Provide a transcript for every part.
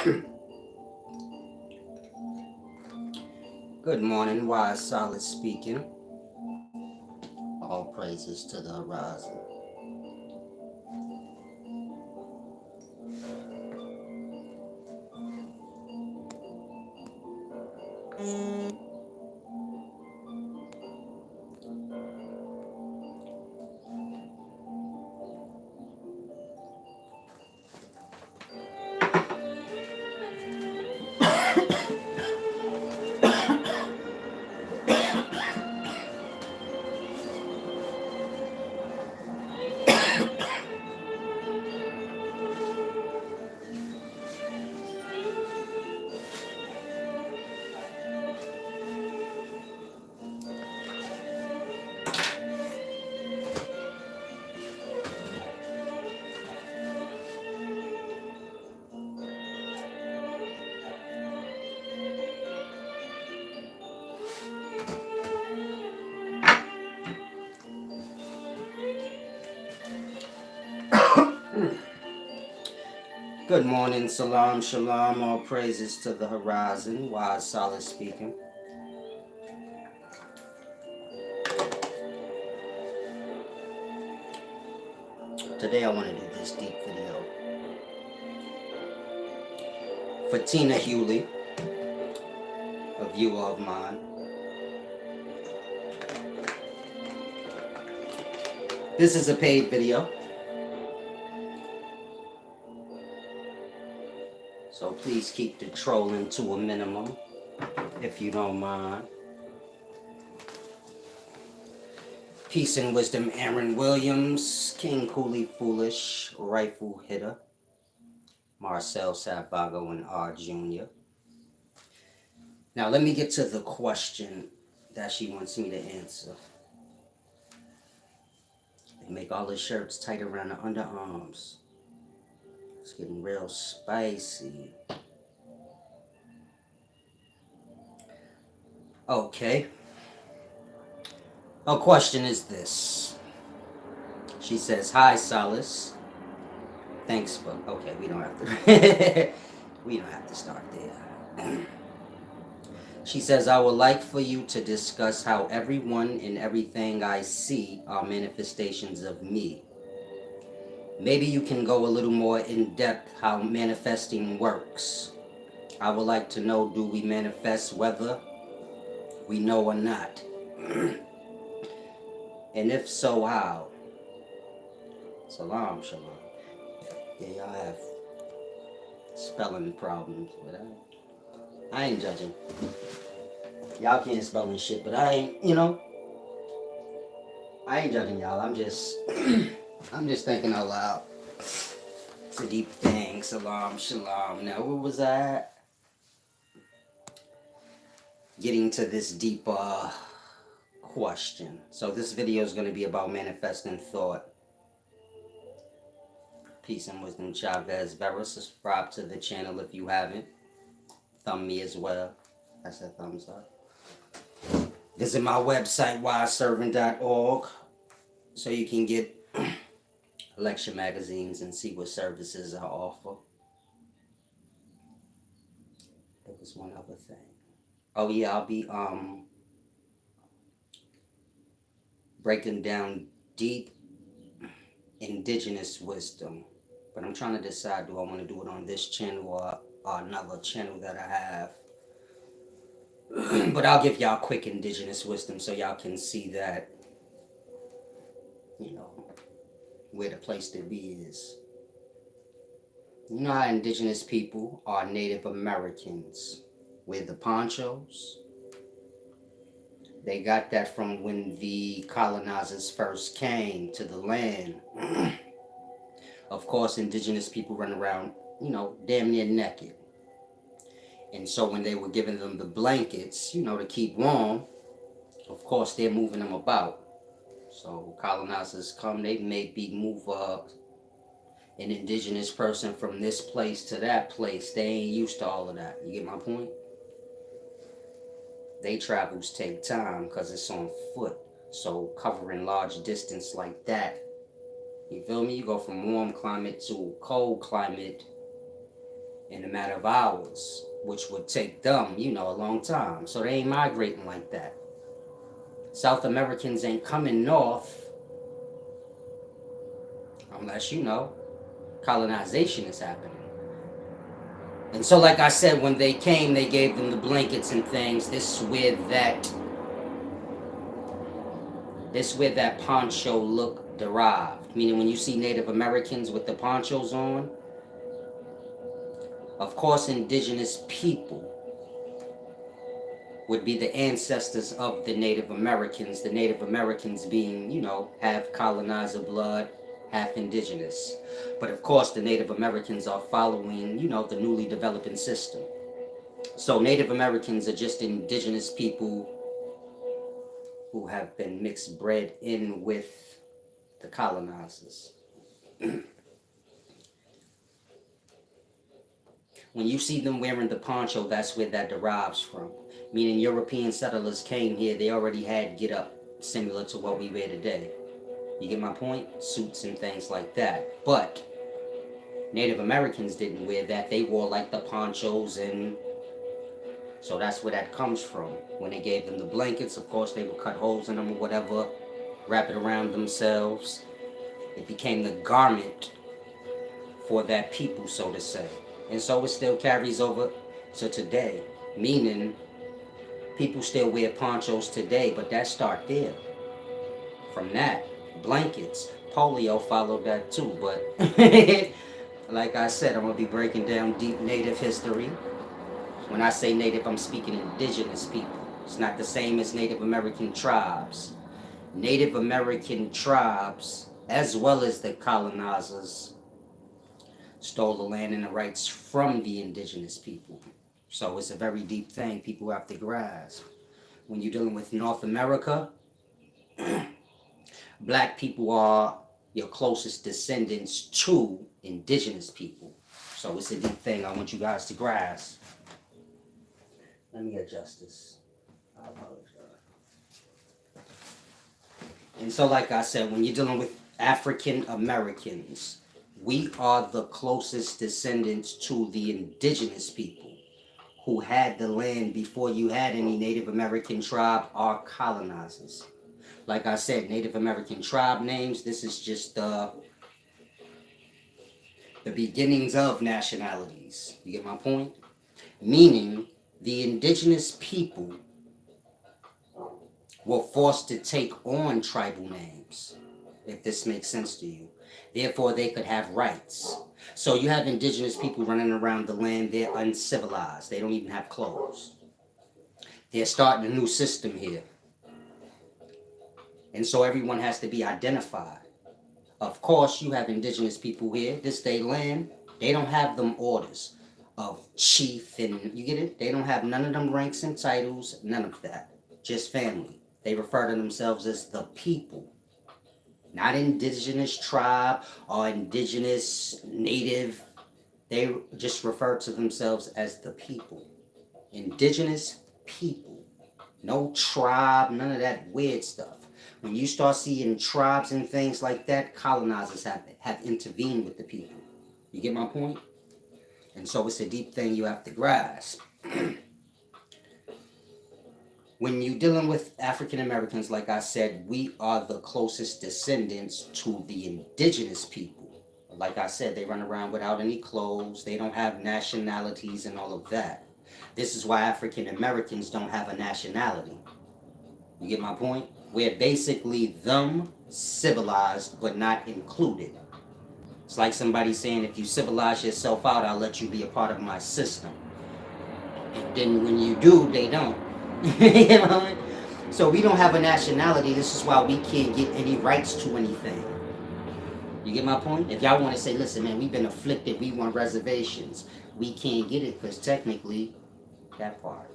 Good morning, wise solid speaking. All praises to the horizon. Good morning, salam, shalom, all praises to the horizon, wise solid speaking. Today I want to do this deep video for Tina Huley, a viewer of mine. This is a paid video, so please keep the trolling to a minimum, if you don't mind. Peace and wisdom, Aaron Williams, King Cooley Foolish, Rifle Hitter, Marcel Sabago, and R. Jr. Now let me get to the question that she wants me to answer. They make all the shirts tight around the underarms. It's getting real spicy. Okay. Her question is this. She says, "Hi, Solace. Thanks for..." Okay, we don't have to... we don't have to start there. She says, "I would like for you to discuss how everyone and everything I see are manifestations of me. Maybe you can go a little more in depth how manifesting works. I would like to know, do we manifest whether we know or not? And if so, how?" Salam, shalom. Yeah, y'all have spelling problems, but I ain't judging. Y'all can't spell and shit, but I ain't, I ain't judging y'all. I'm just, I'm just thinking out loud. It's a deep thing. Salam, shalom. Now, where was I at? Getting to this deeper question. So this video is going to be about manifesting thought. Peace and wisdom, Chavez Vera. Subscribe to the channel if you haven't. Thumb me as well. That's a thumbs up. Visit my website, wiseservant.org, so you can get lecture magazines and see what services I offer. There was one other thing. Oh yeah, I'll be breaking down deep indigenous wisdom. But I'm trying to decide, do I want to do it on this channel or another channel that I have? But I'll give y'all quick indigenous wisdom so y'all can see that, where the place to be is. You know how indigenous people are Native Americans with the ponchos? They got that from when the colonizers first came to the land. Of course, indigenous people run around, damn near naked. And so when they were giving them the blankets, to keep warm, of course, they're moving them about. So colonizers come, they maybe move an indigenous person from this place to that place. They ain't used to all of that. You get my point? They travels take time because it's on foot. So covering large distance like that, you feel me? You go from warm climate to cold climate in a matter of hours, which would take them, a long time. So they ain't migrating like that. South Americans ain't coming north unless, colonization is happening. And so, like I said, when they came, they gave them the blankets and things. This where that poncho look derived. Meaning, when you see Native Americans with the ponchos on, of course, indigenous people would be the ancestors of the Native Americans. The Native Americans being, half colonizer blood, half indigenous. But of course, the Native Americans are following, the newly developing system. So Native Americans are just indigenous people who have been mixed bred in with the colonizers. When you see them wearing the poncho, that's where that derives from. Meaning European settlers came here, they already had get up similar to what we wear today. You get my point? Suits and things like that. But Native Americans didn't wear that. They wore like the ponchos, and so that's where that comes from. When they gave them the blankets, of course, they would cut holes in them or whatever, wrap it around themselves. It became the garment for that people, so to say. And so it still carries over to today, meaning people still wear ponchos today, but that start there. From that, blankets, polio followed that too, but like I said, I'm going to be breaking down deep Native history. When I say Native, I'm speaking indigenous people. It's not the same as Native American tribes. Native American tribes, as well as the colonizers, stole the land and the rights from the indigenous people. So it's a very deep thing people have to grasp. When you're dealing with North America, black people are your closest descendants to indigenous people. So it's a deep thing I want you guys to grasp. Let me adjust this. I apologize. And so, like I said, when you're dealing with African Americans, we are the closest descendants to the indigenous people who had the land before you had any Native American tribe or colonizers. Like I said, Native American tribe names, this is just the beginnings of nationalities. You get my point? Meaning, the indigenous people were forced to take on tribal names, if this makes sense to you. Therefore, they could have rights. So you have indigenous people running around the land, they're uncivilized. They don't even have clothes. They're starting a new system here. And so everyone has to be identified. Of course, you have indigenous people here, this day land, they don't have them orders of chief and, you get it? They don't have none of them ranks and titles, none of that. Just family. They refer to themselves as the people. Not indigenous tribe or indigenous native. They just refer to themselves as the people. Indigenous people. No tribe, none of that weird stuff. When you start seeing tribes and things like that, colonizers have intervened with the people. You get my point? And so it's a deep thing you have to grasp. When you're dealing with African Americans, like I said, we are the closest descendants to the indigenous people. Like I said, they run around without any clothes. They don't have nationalities and all of that. This is why African Americans don't have a nationality. You get my point? We're basically them civilized but not included. It's like somebody saying, if you civilize yourself out, I'll let you be a part of my system. And then when you do, they don't. You know? So we don't have a nationality. This is why we can't get any rights to anything. You get my point? If y'all want to say, listen, man, we've been afflicted, we want reservations, we can't get it because technically, that part,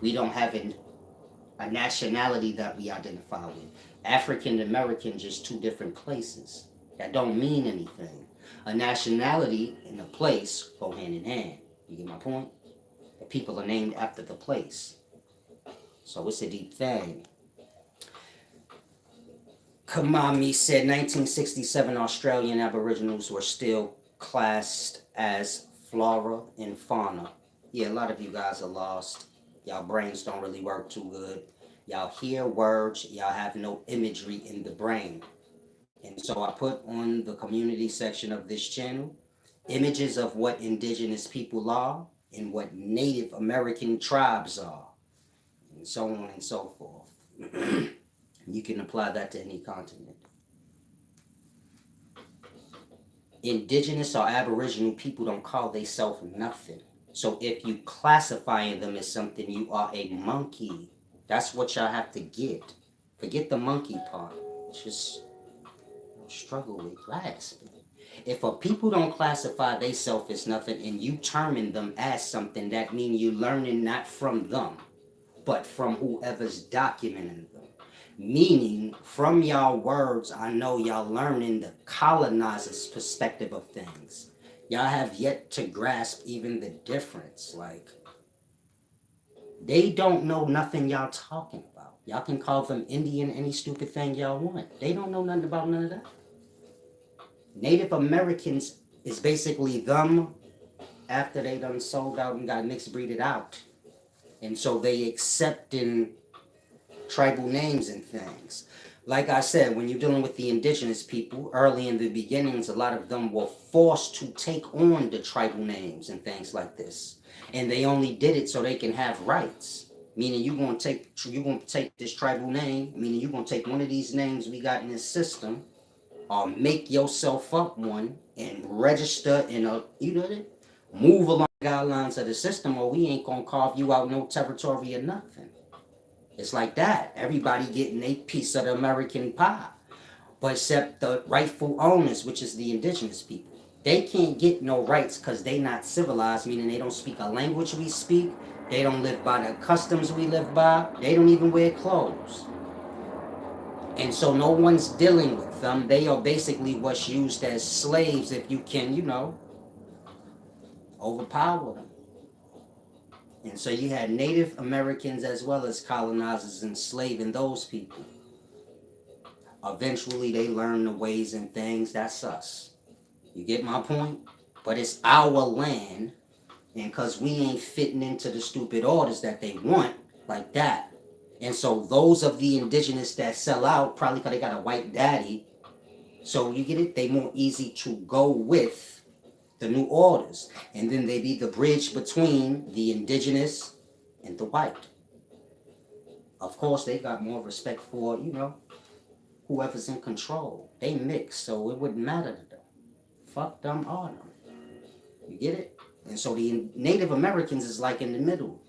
we don't have a nationality that we identify with. African American, just two different places. That don't mean anything. A nationality and a place go hand in hand. You get my point? The people are named after the place. So it's a deep thing. Kamami said 1967 Australian Aboriginals were still classed as flora, and fauna. Yeah, a lot of you guys are lost. Y'all brains don't really work too good. Y'all hear words, y'all have no imagery in the brain. And so I put on the community section of this channel images of what indigenous people are and what Native American tribes are, and so on and so forth. You can apply that to any continent. Indigenous or Aboriginal people don't call themselves nothing. So if you classifying them as something, you are a monkey. That's what y'all have to get. Forget the monkey part. Just struggle with grasping. If a people don't classify themselves as nothing and you terming them as something, that means you learning not from them, but from whoever's documenting them. Meaning, from y'all words, I know y'all learning the colonizer's perspective of things. Y'all have yet to grasp even the difference. Like, they don't know nothing y'all talking about. Y'all can call them Indian, any stupid thing y'all want. They don't know nothing about none of that. Native Americans is basically them after they done sold out and got mixed breeded out. And so they accepting tribal names and things. Like I said, when you're dealing with the indigenous people, early in the beginnings, a lot of them were forced to take on the tribal names and things like this. And they only did it so they can have rights. Meaning you're gonna take this tribal name, meaning you're gonna take one of these names we got in this system, or make yourself up one and register in a, you know, move along the guidelines of the system, or we ain't gonna carve you out no territory or nothing. It's like that. Everybody getting a piece of the American pie, but except the rightful owners, which is the indigenous people. They can't get no rights because they not civilized, meaning they don't speak a language we speak. They don't live by the customs we live by. They don't even wear clothes. And so no one's dealing with them. They are basically what's used as slaves if you can, you know, overpower them. And so you had Native Americans as well as colonizers enslaving those people. Eventually they learn the ways and things. That's us. You get my point? But it's our land, and because we ain't fitting into the stupid orders that they want, like that. And so those of the indigenous that sell out, probably because they got a white daddy, so you get it? They more easy to go with the new orders. And then they be the bridge between the indigenous and the white. Of course, they got more respect for, you know, whoever's in control. They mix, so it wouldn't matter to them. Fuck them or them. You get it? And so the Native Americans is like in the middle.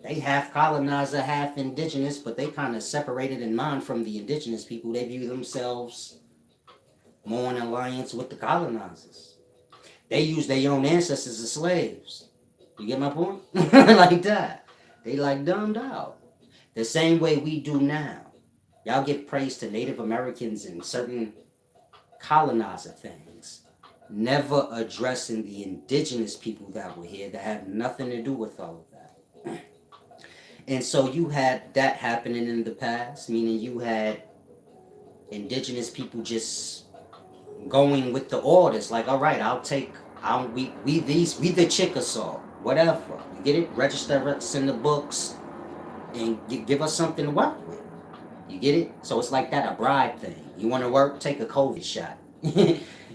They half colonizer, half indigenous, but they kind of separated in mind from the indigenous people. They view themselves more in alliance with the colonizers. They use their own ancestors as slaves. You get my point? Like that. They like dumbed out. The same way we do now. Y'all give praise to Native Americans and certain colonizer things, never addressing the indigenous people that were here that have nothing to do with all of that. And so you had that happening in the past, meaning you had indigenous people just going with the orders, like, all right, we the Chickasaw, whatever. You get it? Register us in the books and give us something to work with. You get it? So it's like that, a bribe thing. You want to work? Take a COVID shot.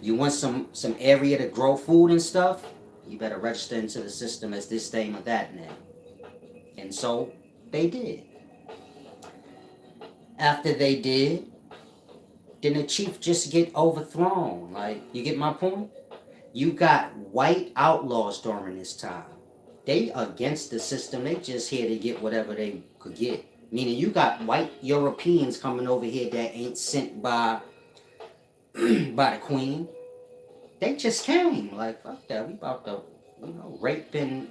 You want some area to grow food and stuff? You better register into the system as this name or that name. And so they did. After they did, then the chief just get overthrown. Like, you get my point? You got white outlaws during this time. They against the system. They just here to get whatever they could get. Meaning you got white Europeans coming over here that ain't sent by by the queen. They just came. Like, fuck that. We about to, you know, rape and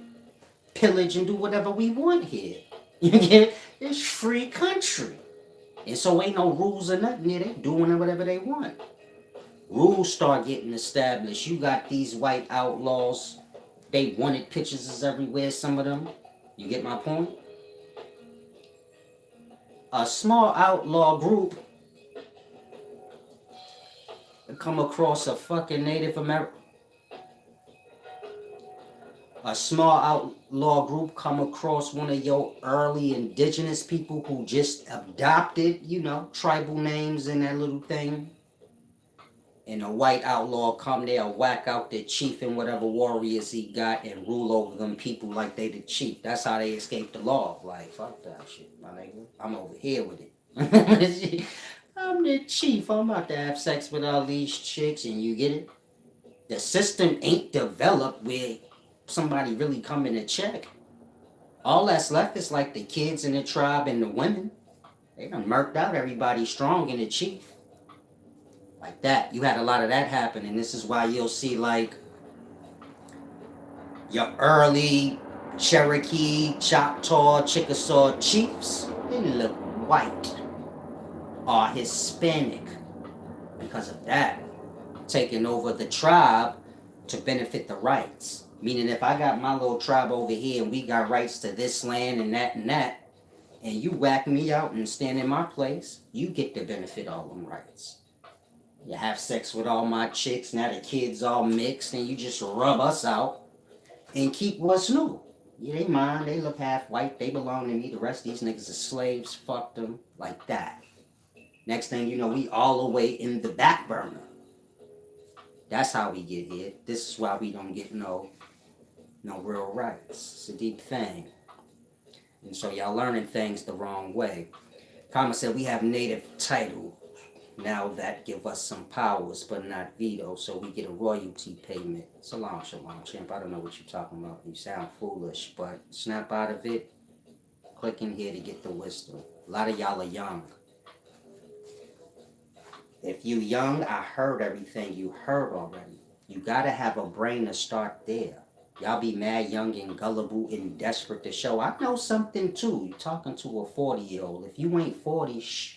pillage and do whatever we want here. You get it? It's free country. And so ain't no rules or nothing here. They doing whatever they want. Rules start getting established. You got these white outlaws. They wanted pictures everywhere, some of them. You get my point? A small outlaw group come across a fucking Native American. A small outlaw group come across one of your early indigenous people who just adopted, tribal names and that little thing, and a white outlaw come there, whack out the chief and whatever warriors he got and rule over them people like they the chief. That's how they escape the law. Like, fuck that shit, my nigga. I'm over here with it. I'm the chief. I'm about to have sex with all these chicks, and you get it? The system ain't developed where somebody really coming to check. All that's left is like the kids in the tribe and the women. They done murked out everybody strong in the chief. Like that. You had a lot of that happen, and this is why you'll see like your early Cherokee, Choctaw, Chickasaw chiefs. They look white or Hispanic because of that. Taking over the tribe to benefit the rights. Meaning if I got my little tribe over here and we got rights to this land and that, and you whack me out and stand in my place, you get to benefit all them rights. You have sex with all my chicks, now the kids all mixed, and you just rub us out and keep what's new. Yeah, they mine, they look half white, they belong to me, the rest of these niggas are slaves, fuck them, like that. Next thing you know, we all the way in the back burner. That's how we get here. This is why we don't get no real rights. It's a deep thing. And so y'all learning things the wrong way. Kama said we have native title. Now that give us some powers, but not veto, so we get a royalty payment. Shalom, champ. I don't know what you're talking about. You sound foolish, but snap out of it. Click in here to get the wisdom. A lot of y'all are young. If you young, I heard everything you heard already. You gotta have a brain to start there. Y'all be mad, young, and gullible and desperate to show. I know something too. You talking to a 40-year-old. If you ain't 40, shh.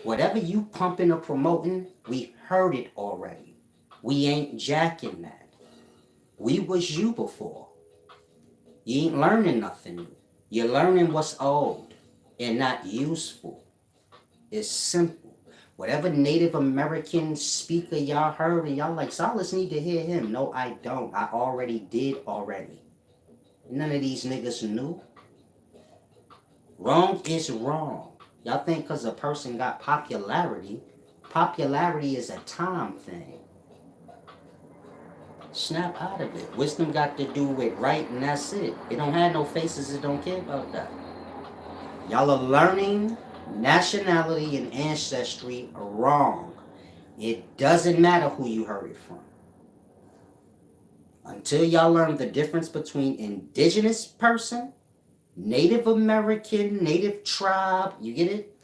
Whatever you pumping or promoting, we heard it already. We ain't jacking that. We was you before. You ain't learning nothing new. You're learning what's old and not useful. It's simple. Whatever Native American speaker y'all heard and y'all like, Solace need to hear him. No, I don't. I already did already. None of these niggas knew. Wrong is wrong. Y'all think because a person got popularity is a time thing. Snap out of it. Wisdom got to do with right, and that's it. It don't have no faces, it don't care about that. Y'all are learning nationality and ancestry wrong. It doesn't matter who you heard it from. Until y'all learn the difference between indigenous person, Native American, native tribe, you get it?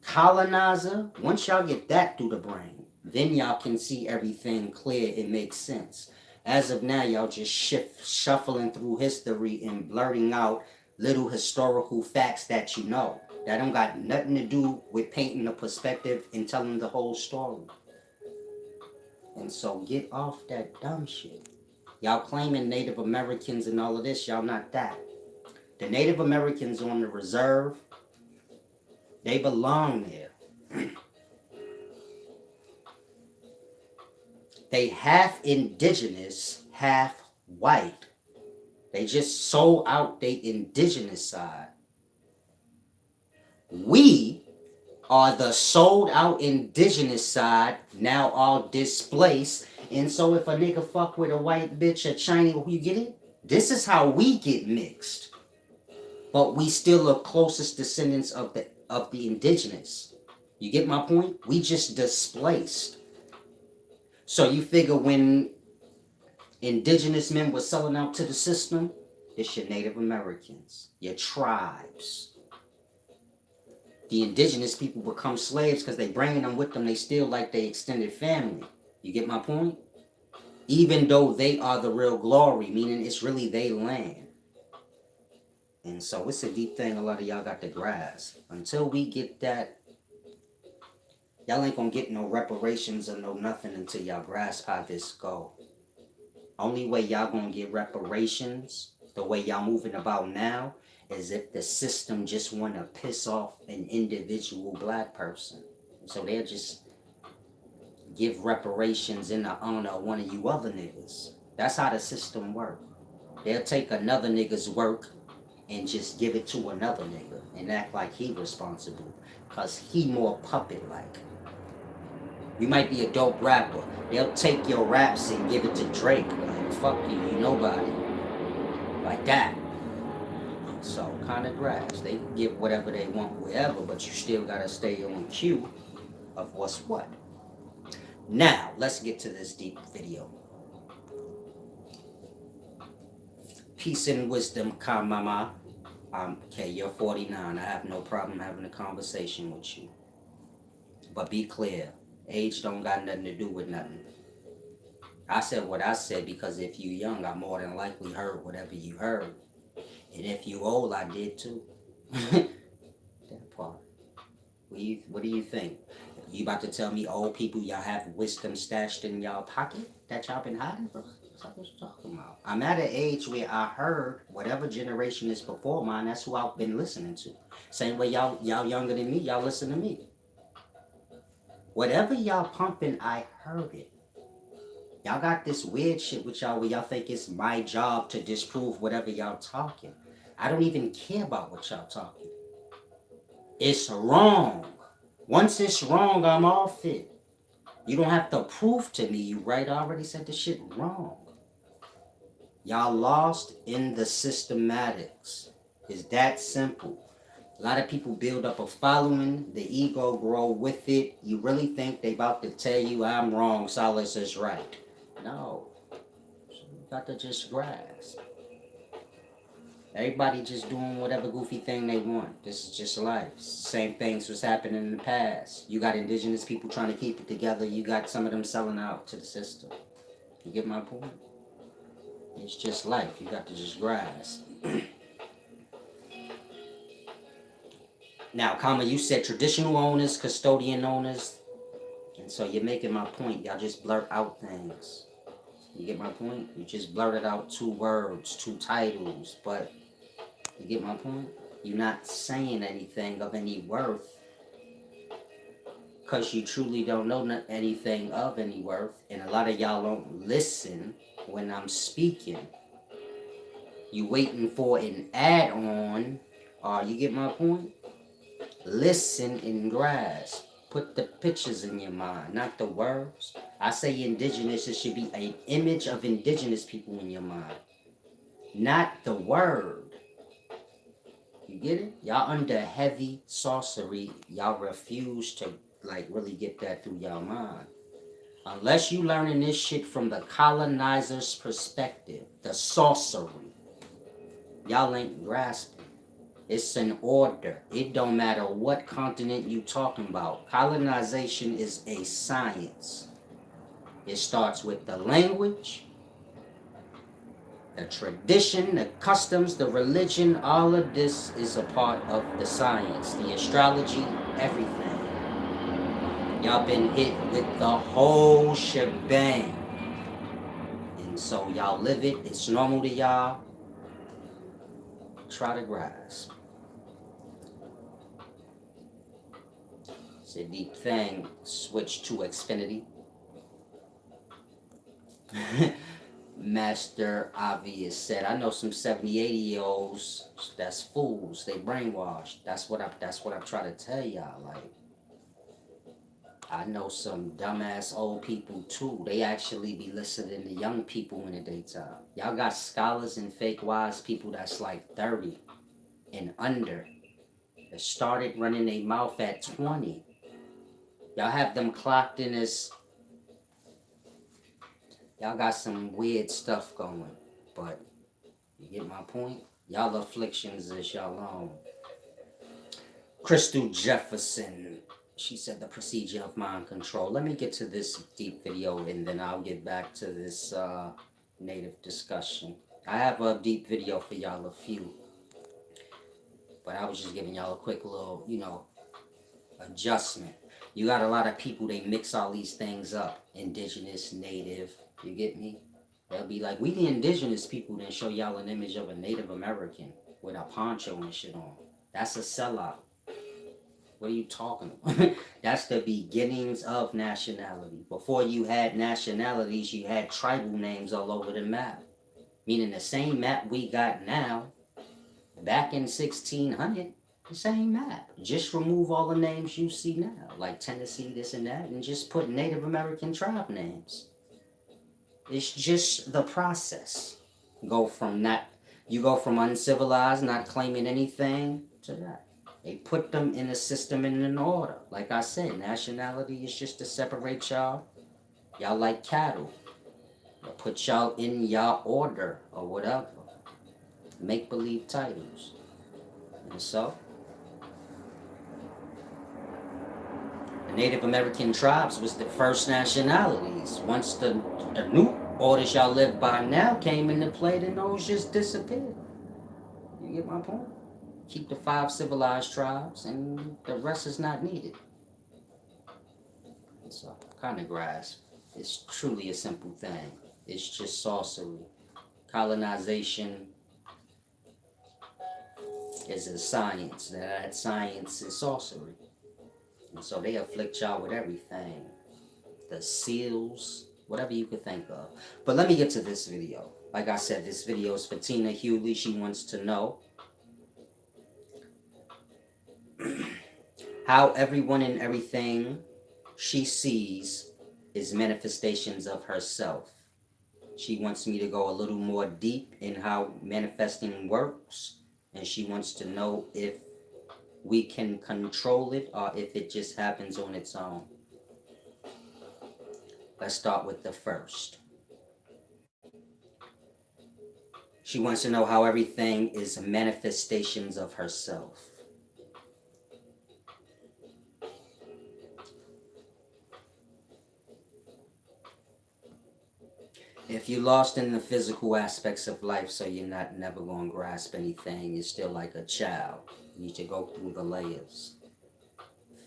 Colonizer, once y'all get that through the brain, then y'all can see everything clear. It makes sense. As of now, y'all just shuffling through history and blurting out little historical facts that you know. That don't got nothing to do with painting a perspective and telling the whole story. And so get off that dumb shit. Y'all claiming Native Americans and all of this, y'all not that. The Native Americans on the reserve, they belong there. They half indigenous, half white. They just sold out their indigenous side. We are the sold out indigenous side, now all displaced. And so if a nigga fuck with a white bitch, a Chinese, you get it? This is how we get mixed. But we still are closest descendants of the indigenous. You get my point? We just displaced. So you figure when indigenous men were selling out to the system, it's your Native Americans, your tribes. The indigenous people become slaves because they bringing them with them. They still like their extended family. You get my point? Even though they are the real glory, meaning it's really their land. And so it's a deep thing a lot of y'all got to grasp. Until we get that, y'all ain't gonna get no reparations or no nothing until y'all grasp how this go. Only way y'all gonna get reparations, the way y'all moving about now, is if the system just want to piss off an individual black person. So they'll just give reparations in the honor of one of you other niggas. That's how the system works. They'll take another nigga's work and just give it to another nigga and act like he responsible. Cause he more puppet like. You might be a dope rapper. They'll take your raps and give it to Drake. Like, fuck you, you nobody. Like that. So kind of grass. They can get whatever they want wherever, but you still gotta stay on cue of what's what. Now, let's get to this deep video. Peace and wisdom, Kamama. Okay, you're 49. I have no problem having a conversation with you. But be clear, age don't got nothing to do with nothing. I said what I said because if you young, I more than likely heard whatever you heard. And if you old, I did too. That part. What do you think? You about to tell me old people y'all have wisdom stashed in y'all pocket that y'all been hiding? What you talking about? I'm at an age where I heard whatever generation is before mine. That's who I've been listening to. Same way y'all younger than me. Y'all listen to me. Whatever y'all pumping, I heard it. Y'all got this weird shit with y'all where y'all think it's my job to disprove whatever y'all talking. I don't even care about what y'all talking. It's wrong. Once it's wrong, I'm off it. You don't have to prove to me you right. I already said the shit wrong. Y'all lost in the systematics. It's that simple. A lot of people build up a following, the ego grow with it. You really think they about to tell you I'm wrong, Solace is right. No. So you got to just grasp. Everybody just doing whatever goofy thing they want. This is just life. Same things was happening in the past. You got indigenous people trying to keep it together. You got some of them selling out to the system. You get my point? It's just life. You got to just grasp. Now, Kama, you said traditional owners, custodian owners. And so you're making my point. Y'all just blurt out things. You get my point? You just blurted out 2 words, 2 titles, but you get my point? You're not saying anything of any worth because you truly don't know anything of any worth, and a lot of y'all don't listen when I'm speaking. You waiting for an add-on, you get my point? Listen and grasp. Put the pictures in your mind, not the words. I say indigenous, it should be an image of indigenous people in your mind, not the word. You get it? Y'all under heavy sorcery. Y'all refuse to really get that through y'all mind. Unless you learning this shit from the colonizer's perspective, the sorcery, y'all ain't grasping. It's an order. It don't matter what continent you talking about. Colonization is a science. It starts with the language, the tradition, the customs, the religion. All of this is a part of the science, the astrology, everything. Y'all been hit with the whole shebang. And so y'all live it. It's normal to y'all. Try to grasp. It's a deep thing. Switch to Xfinity. Master Obvious said, I know some 70, 80-year-olds that's fools. They brainwashed. That's what I try to tell y'all. Like, I know some dumbass old people too. They actually be listening to young people in the daytime. Y'all got scholars and fake wise people that's like 30 and under that started running their mouth at 20. Y'all have them clocked in as, y'all got some weird stuff going. But you get my point? Y'all afflictions is y'all own. Crystal Jefferson, she said the procedure of mind control. Let me get to this deep video and then I'll get back to this native discussion. I have a deep video for y'all, a few. But I was just giving y'all a quick little, adjustment. You got a lot of people, they mix all these things up. Indigenous, native, you get me? They'll be like, we the indigenous people, then show y'all an image of a Native American with a poncho and shit on. That's a sellout. What are you talking about? That's the beginnings of nationality. Before you had nationalities, you had tribal names all over the map. Meaning the same map we got now, back in 1600, the same map. Just remove all the names you see now, like Tennessee, this and that, and just put Native American tribe names. It's just the process. Go from that, you go from uncivilized, not claiming anything, to that. They put them in a system and in an order. Like I said, nationality is just to separate y'all. Y'all like cattle. They'll put y'all in y'all order or whatever. Make believe titles. And so, the Native American tribes was the first nationalities. Once the new orders y'all live by now came into play, then those just disappeared. You get my point? Keep the 5 civilized tribes, and the rest is not needed. So, kind of grasp. It's truly a simple thing. It's just sorcery. Colonization is a science. That science is sorcery. And so they afflict y'all with everything. The seals, whatever you could think of. But let me get to this video. Like I said, this video is for Tina Huley. She wants to know how everyone and everything she sees is manifestations of herself. She wants me to go a little more deep in how manifesting works, and she wants to know if we can control it or if it just happens on its own. Let's start with the first. She wants to know how everything is manifestations of herself. If you're lost in the physical aspects of life, so you're not never going to grasp anything, you're still like a child. You need to go through the layers.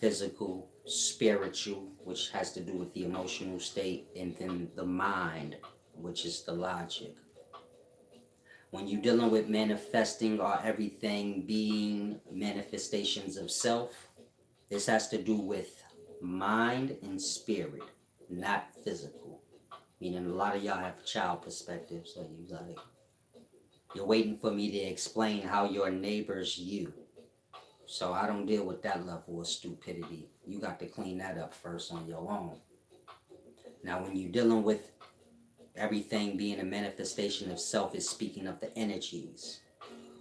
Physical, spiritual, which has to do with the emotional state, and then the mind, which is the logic. When you're dealing with manifesting or everything being manifestations of self, this has to do with mind and spirit, not physical. Meaning a lot of y'all have child perspective, so you're waiting for me to explain how your neighbor's you. So I don't deal with that level of stupidity. You got to clean that up first on your own. Now when you're dealing with everything being a manifestation of self, is speaking of the energies.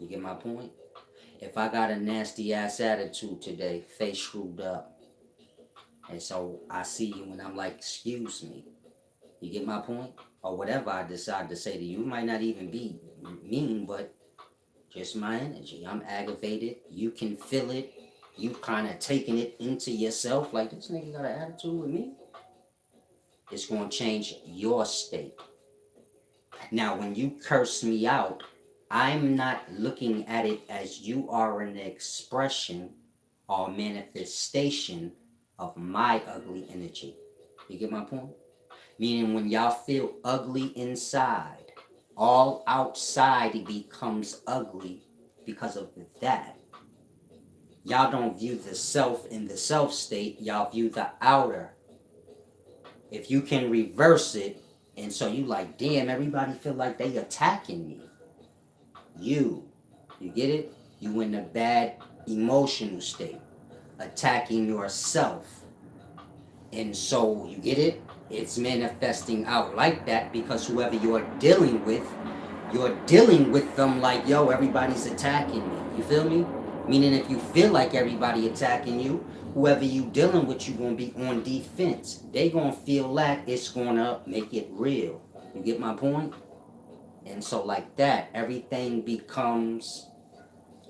You get my point? If I got a nasty ass attitude today, face screwed up, and so I see you and I'm like, excuse me. You get my point? Or whatever I decide to say to you. It might not even be mean, but just my energy. I'm aggravated. You can feel it. You kind of taking it into yourself. Like, this nigga got an attitude with me. It's going to change your state. Now, when you curse me out, I'm not looking at it as you are an expression or manifestation of my ugly energy. You get my point? Meaning when y'all feel ugly inside, all outside becomes ugly because of that. Y'all don't view the self in the self state, y'all view the outer. If you can reverse it, and so you like, damn, everybody feel like they attacking me. You get it? You in a bad emotional state, attacking yourself. And so, you get it? It's manifesting out like that because whoever you're dealing with them like, yo, everybody's attacking me. You feel me? Meaning if you feel like everybody attacking you, whoever you dealing with, you going to be on defense. They going to feel that it's going to make it real. You get my point? And so like that, everything becomes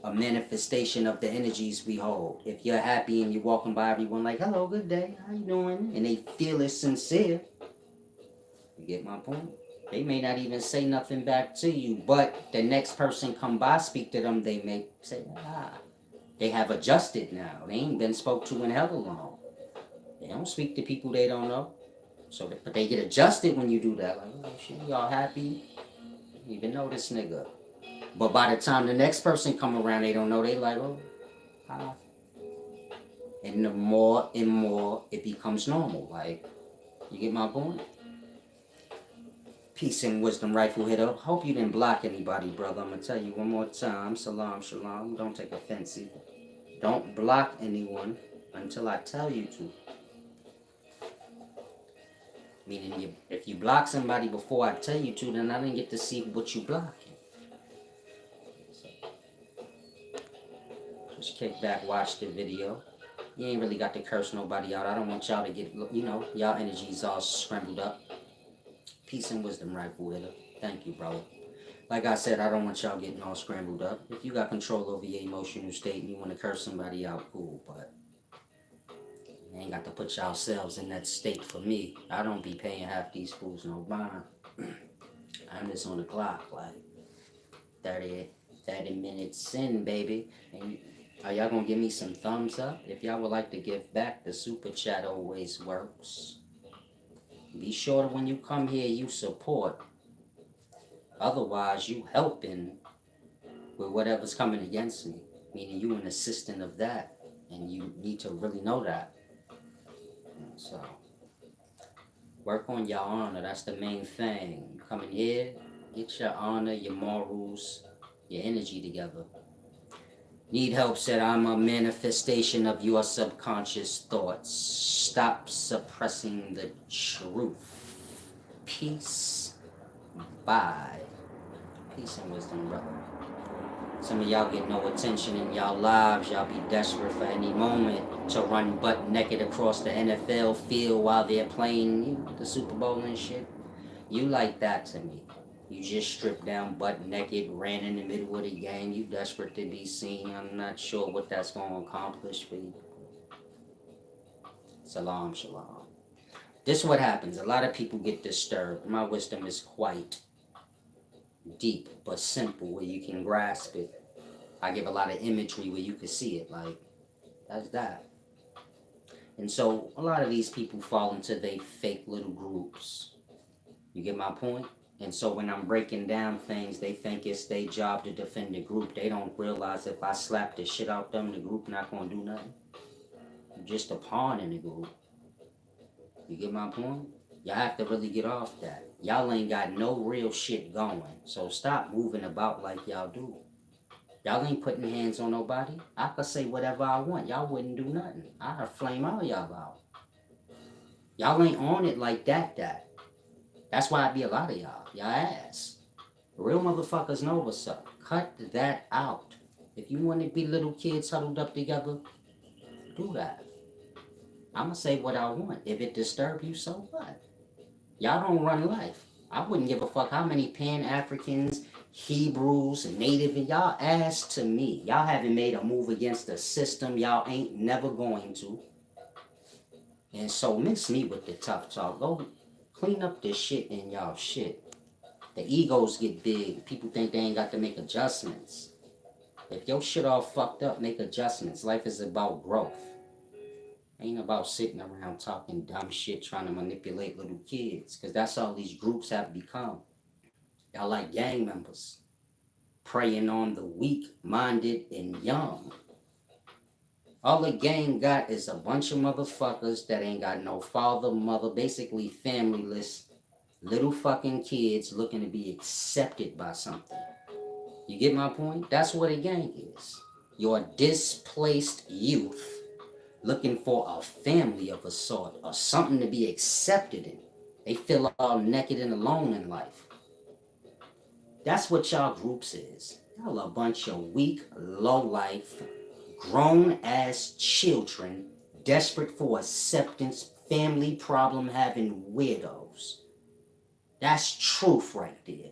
a manifestation of the energies we hold. If you're happy and you're walking by everyone like, hello, good day, how you doing? And they feel it's sincere, you get my point? They may not even say nothing back to you, but the next person come by, speak to them, they may say, they have adjusted now. They ain't been spoke to in hell long. They don't speak to people they don't know. So, but they get adjusted when you do that. Like, oh shit, y'all happy? You even know this nigga. But by the time the next person come around, they don't know. They like, oh, hi. And the more and more it becomes normal. Like, you get my point? Peace and wisdom, rifle hitter. Hope you didn't block anybody, brother. I'm gonna tell you one more time. Salam, shalom. Don't take offense either. Don't block anyone until I tell you to. Meaning, if you block somebody before I tell you to, then I didn't get to see what you blocking. So, just kick back, watch the video. You ain't really got to curse nobody out. I don't want y'all to get, y'all energies all scrambled up. Peace and wisdom, rifle hitter. Thank you, brother. Like I said, I don't want y'all getting all scrambled up. If you got control over your emotional state and you want to curse somebody out, cool, but you ain't got to put yourselves in that state for me. I don't be paying half these fools no mind. I'm just on the clock, like 30 minutes in, baby. And are y'all gonna give me some thumbs up? If y'all would like to give back, the super chat always works. Be sure that when you come here, you support. Otherwise, you helping with whatever's coming against me. Meaning you an assistant of that. And you need to really know that. So, work on your honor. That's the main thing. You come in here, get your honor, your morals, your energy together. Need help, said I'm a manifestation of your subconscious thoughts. Stop suppressing the truth. Peace. Bye. Peace and wisdom, brother. Some of y'all get no attention in y'all lives. Y'all be desperate for any moment to run butt naked across the NFL field while they're playing the Super Bowl and shit. You like that to me. You just stripped down butt naked, ran in the middle of the game. You desperate to be seen. I'm not sure what that's going to accomplish for you. Salam, shalom. This is what happens. A lot of people get disturbed. My wisdom is quite deep but simple where you can grasp it. I give a lot of imagery where you can see it. Like, that's that. And so a lot of these people fall into their fake little groups. You get my point? And so when I'm breaking down things, they think it's their job to defend the group. They don't realize if I slap the shit out them, the group not gonna do nothing. I'm just a pawn in the group. You get my point? Y'all have to really get off that. Y'all ain't got no real shit going. So stop moving about like y'all do. Y'all ain't putting hands on nobody. I could say whatever I want. Y'all wouldn't do nothing. I'd flame all y'all out. Y'all ain't on it like that. That's why I be a lot of y'all. Y'all ass. Real motherfuckers know what's up. Cut that out. If you want to be little kids huddled up together, do that. I'ma say what I want. If it disturb you, so what? Y'all don't run life. I wouldn't give a fuck how many Pan-Africans, Hebrews, Native, and y'all ass to me. Y'all haven't made a move against the system. Y'all ain't never going to. And so miss me with the tough talk. Go clean up this shit in y'all shit. The egos get big. People think they ain't got to make adjustments. If your shit all fucked up, make adjustments. Life is about growth. Ain't about sitting around talking dumb shit trying to manipulate little kids. Because that's all these groups have become. Y'all like gang members. Preying on the weak-minded and young. All the gang got is a bunch of motherfuckers that ain't got no father, mother, basically familyless, little fucking kids looking to be accepted by something. You get my point? That's what a gang is. You're displaced youth looking for a family of a sort or something to be accepted in. They feel all naked and alone in life. That's what y'all groups is. Y'all a bunch of weak, low-life, grown-ass children desperate for acceptance, family problem-having weirdos. That's truth right there.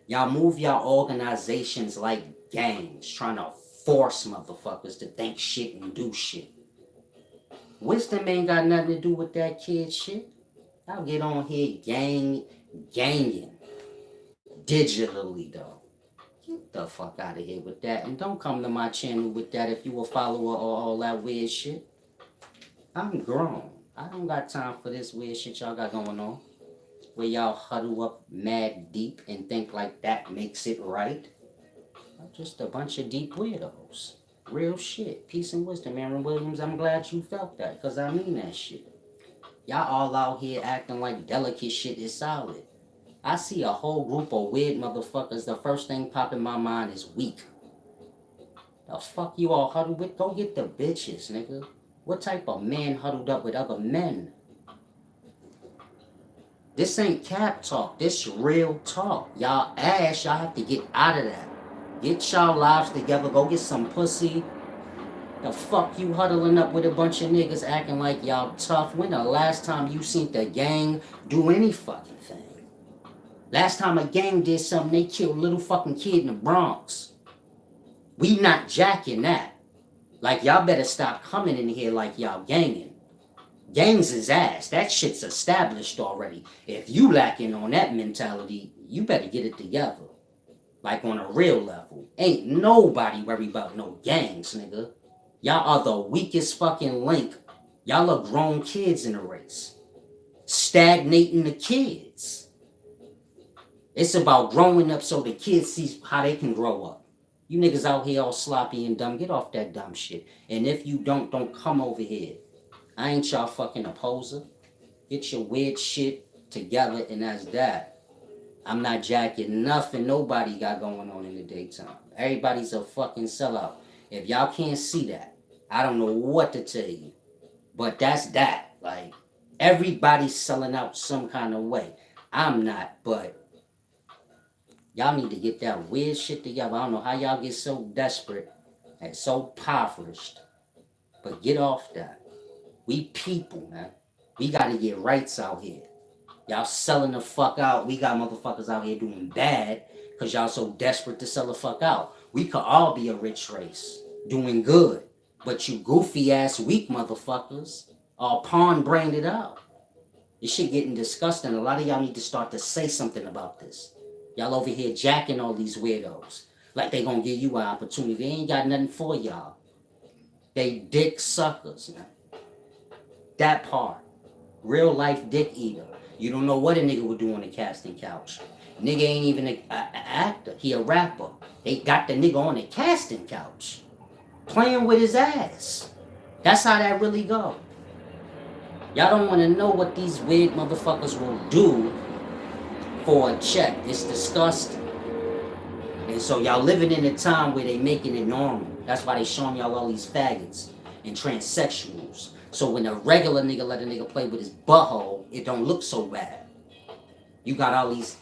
Y'all move y'all organizations like gangs, trying to force motherfuckers to think shit and do shit. Wisdom ain't got nothing to do with that kid shit. Y'all get on here ganging digitally though. Get the fuck out of here with that. And don't come to my channel with that if you a follower or all that weird shit. I'm grown. I don't got time for this weird shit y'all got going on. Where y'all huddle up mad deep and think like that makes it right. Just a bunch of deep weirdos. Real shit. Peace and wisdom, Aaron Williams. I'm glad you felt that, because I mean that shit. Y'all all out here acting like delicate shit is solid. I see a whole group of weird motherfuckers. The first thing pop in my mind is weak. The fuck you all huddled with? Go get the bitches, nigga. What type of man huddled up with other men? This ain't cap talk. This real talk. Y'all ass, y'all have to get out of that. Get y'all lives together. Go get some pussy. The fuck you huddling up with a bunch of niggas acting like y'all tough? When the last time you seen the gang do any fucking thing? Last time a gang did something, they killed a little fucking kid in the Bronx. We not jacking that. Like, y'all better stop coming in here like y'all ganging. Gangs is ass. That shit's established already. If you lacking on that mentality, you better get it together. Like, on a real level. Ain't nobody worried about no gangs, nigga. Y'all are the weakest fucking link. Y'all are grown kids in the race. Stagnating the kids. It's about growing up so the kids see how they can grow up. You niggas out here all sloppy and dumb. Get off that dumb shit. And if you don't come over here. I ain't y'all fucking opposer. Get your weird shit together, and that's that. I'm not jacking nothing nobody got going on in the daytime. Everybody's a fucking sellout. If y'all can't see that, I don't know what to tell you. But that's that. Like, everybody's selling out some kind of way. I'm not, but y'all need to get that weird shit together. I don't know how y'all get so desperate and so impoverished. But get off that. We people, man. We gotta get rights out here. Y'all selling the fuck out. We got motherfuckers out here doing bad because y'all so desperate to sell the fuck out. We could all be a rich race doing good. But you goofy ass weak motherfuckers are pawn brained it out. This shit getting disgusting. A lot of y'all need to start to say something about this. Y'all over here jacking all these weirdos. Like they gonna give you an opportunity. They ain't got nothing for y'all. They dick suckers, man. That part. Real life dick eater. You don't know what a nigga would do on the casting couch. Nigga ain't even an actor. He a rapper. They got the nigga on the casting couch. Playing with his ass. That's how that really go. Y'all don't want to know what these weird motherfuckers will do for a check. It's disgusting. And so y'all living in a time where they making it normal. That's why they showing y'all all these faggots and transsexuals. So when a regular nigga let a nigga play with his butthole, it don't look so bad. You got all these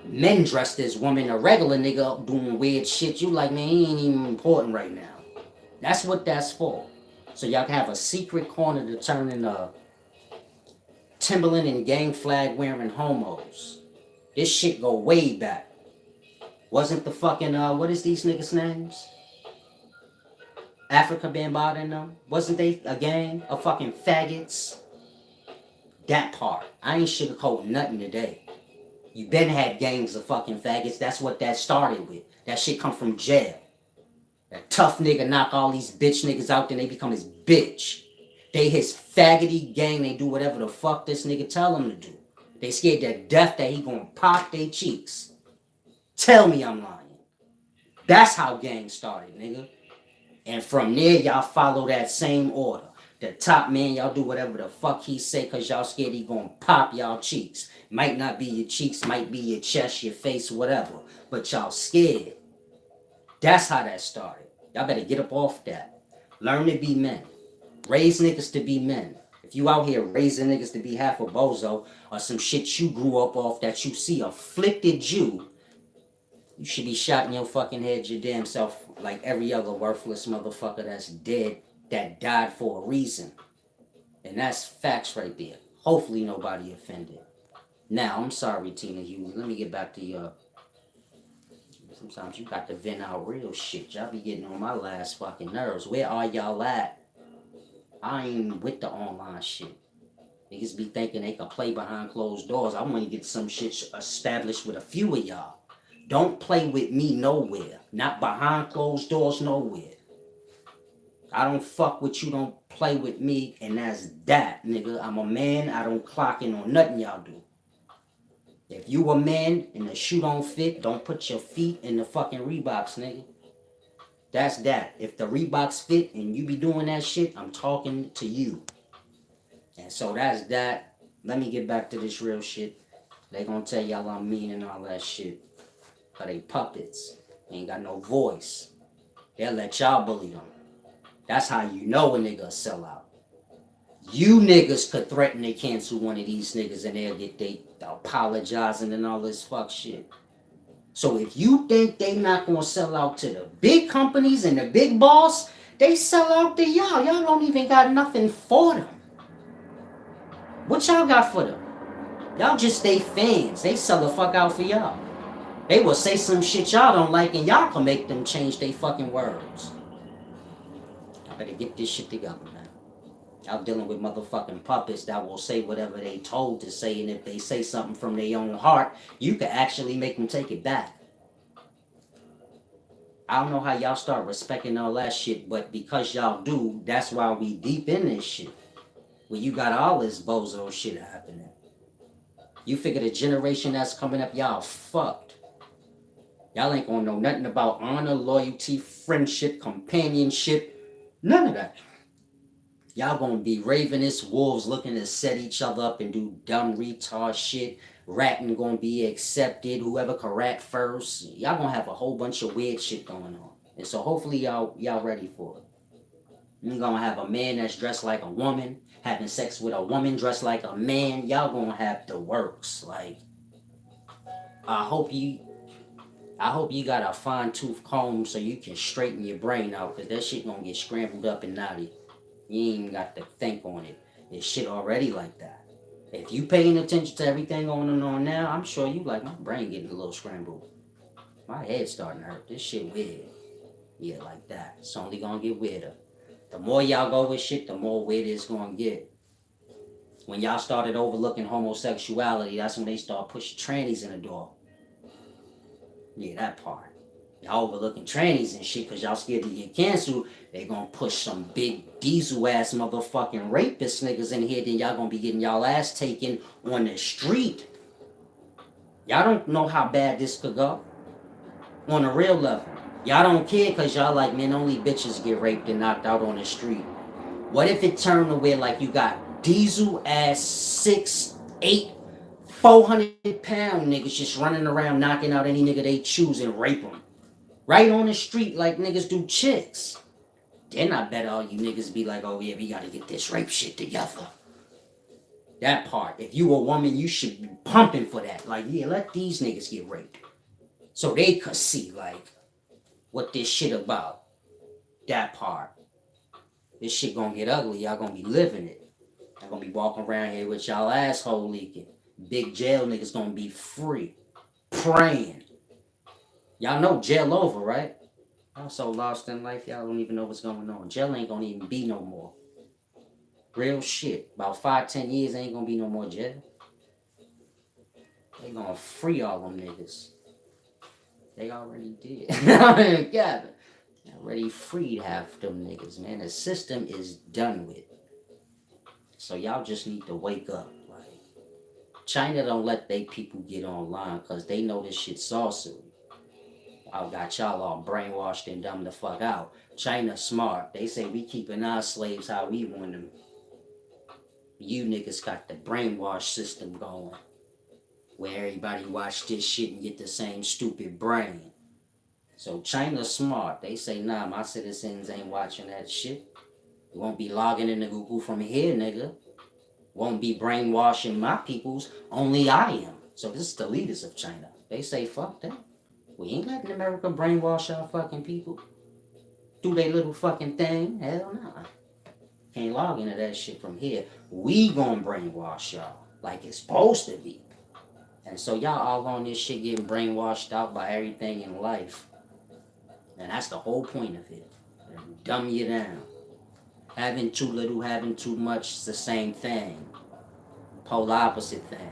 men dressed as women, a regular nigga doing weird shit. You like, man, he ain't even important right now. That's what that's for. So y'all can have a secret corner to turn into Timberland and gang flag wearing homos. This shit go way back. Wasn't the fucking, what is these niggas' names? Africa Bambaataa and them? Wasn't they a gang of fucking faggots? That part. I ain't sugarcoating nothing today. You been had gangs of fucking faggots. That's what that started with. That shit come from jail. That tough nigga knock all these bitch niggas out, then they become his bitch. They his faggoty gang. They do whatever the fuck this nigga tell them to do. They scared to death that he gonna pop their cheeks. Tell me I'm lying. That's how gangs started, nigga. And from there, y'all follow that same order. The top man, y'all do whatever the fuck he say because y'all scared he gonna pop y'all cheeks. Might not be your cheeks, might be your chest, your face, whatever. But y'all scared. That's how that started. Y'all better get up off that. Learn to be men. Raise niggas to be men. If you out here raising niggas to be half a bozo or some shit you grew up off that you see afflicted you, you should be shot in your fucking head your damn self like every other worthless motherfucker that's dead that died for a reason. And that's facts right there. Hopefully nobody offended. Now, I'm sorry, Tina Hughes. Let me get back to your... Sometimes you got to vent out real shit. Y'all be getting on my last fucking nerves. Where are y'all at? I ain't with the online shit. Niggas be thinking they can play behind closed doors. I want to get some shit established with a few of y'all. Don't play with me nowhere. Not behind closed doors nowhere. I don't fuck with you, don't play with me, and that's that, nigga. I'm a man, I don't clock in on nothing y'all do. If you a man and the shoe don't fit, don't put your feet in the fucking Reeboks, nigga. That's that. If the Reeboks fit and you be doing that shit, I'm talking to you. And so that's that. Let me get back to this real shit. They gonna tell y'all I'm mean and all that shit. Cause they puppets. Ain't got no voice. They'll let y'all bully them. That's how you know a nigga sell out. You niggas could threaten to cancel one of these niggas and they'll get they apologizing and all this fuck shit. So if you think they not gonna sell out to the big companies and the big boss, they sell out to y'all. Y'all don't even got nothing for them. What y'all got for them? Y'all just they fans. They sell the fuck out for y'all. They will say some shit y'all don't like and y'all can make them change their fucking words. I better get this shit together, man. Y'all dealing with motherfucking puppets that will say whatever they told to say, and if they say something from their own heart, you can actually make them take it back. I don't know how y'all start respecting all that shit, but because y'all do, that's why we deep in this shit. When you got all this bozo shit happening. You figure the generation that's coming up, y'all fucked. Y'all ain't gonna know nothing about honor, loyalty, friendship, companionship, none of that. Y'all gonna be ravenous wolves looking to set each other up and do dumb retard shit. Ratting gonna be accepted. Whoever can rat first. Y'all gonna have a whole bunch of weird shit going on. And so hopefully y'all ready for it. You're gonna have a man that's dressed like a woman, having sex with a woman dressed like a man. Y'all gonna have the works. Like, I hope you got a fine tooth comb so you can straighten your brain out, cause that shit gonna get scrambled up and naughty. You ain't even got to think on it. It's shit already like that. If you paying attention to everything going on now, I'm sure you like, my brain getting a little scrambled. My head's starting to hurt. This shit weird. Yeah, like that. It's only gonna get weirder. The more y'all go with shit, the more weird it's gonna get. When y'all started overlooking homosexuality, that's when they start pushing trannies in the door. Yeah, that part. Y'all overlooking trannies and shit because y'all scared to get canceled. They gonna push some big diesel ass motherfucking rapist niggas in here, then y'all gonna be getting y'all ass taken on the street. Y'all don't know how bad this could go. On a real level. Y'all don't care because y'all like, man, only bitches get raped and knocked out on the street. What if it turned to where like you got diesel ass 6'8", 400-pound niggas just running around knocking out any nigga they choose and rape them? Right on the street like niggas do chicks. Then I bet all you niggas be like, oh yeah, we gotta get this rape shit together. That part. If you a woman, you should be pumping for that. Like, yeah, let these niggas get raped. So they could see, like, what this shit about. That part. This shit gonna get ugly. Y'all gonna be living it. Y'all gonna be walking around here with y'all asshole leaking. Big jail niggas gonna be free. Praying. Y'all know jail over, right? I'm so lost in life, y'all don't even know what's going on. Jail ain't gonna even be no more. Real shit. About 5-10 years ain't gonna be no more jail. They gonna free all them niggas. They already did. Yeah, they already freed half them niggas, man. The system is done with. So y'all just need to wake up. Like, China don't let they people get online because they know this shit's sorcery. I got y'all all brainwashed and dumb the fuck out. China smart. They say we keeping our slaves how we want them. You niggas got the brainwash system going. Where everybody watch this shit and get the same stupid brain. So China smart. They say, nah, my citizens ain't watching that shit. You won't be logging into Google from here, nigga. Won't be brainwashing my peoples. Only I am. So this is the leaders of China. They say, fuck that. We ain't letting America brainwash our fucking people. Do they little fucking thing? Hell no. Can't log into that shit from here. We gonna brainwash y'all like it's supposed to be. And so y'all all on this shit getting brainwashed out by everything in life. And that's the whole point of it. Dumb you down. Having too little, having too much is the same thing. Polar opposite thing.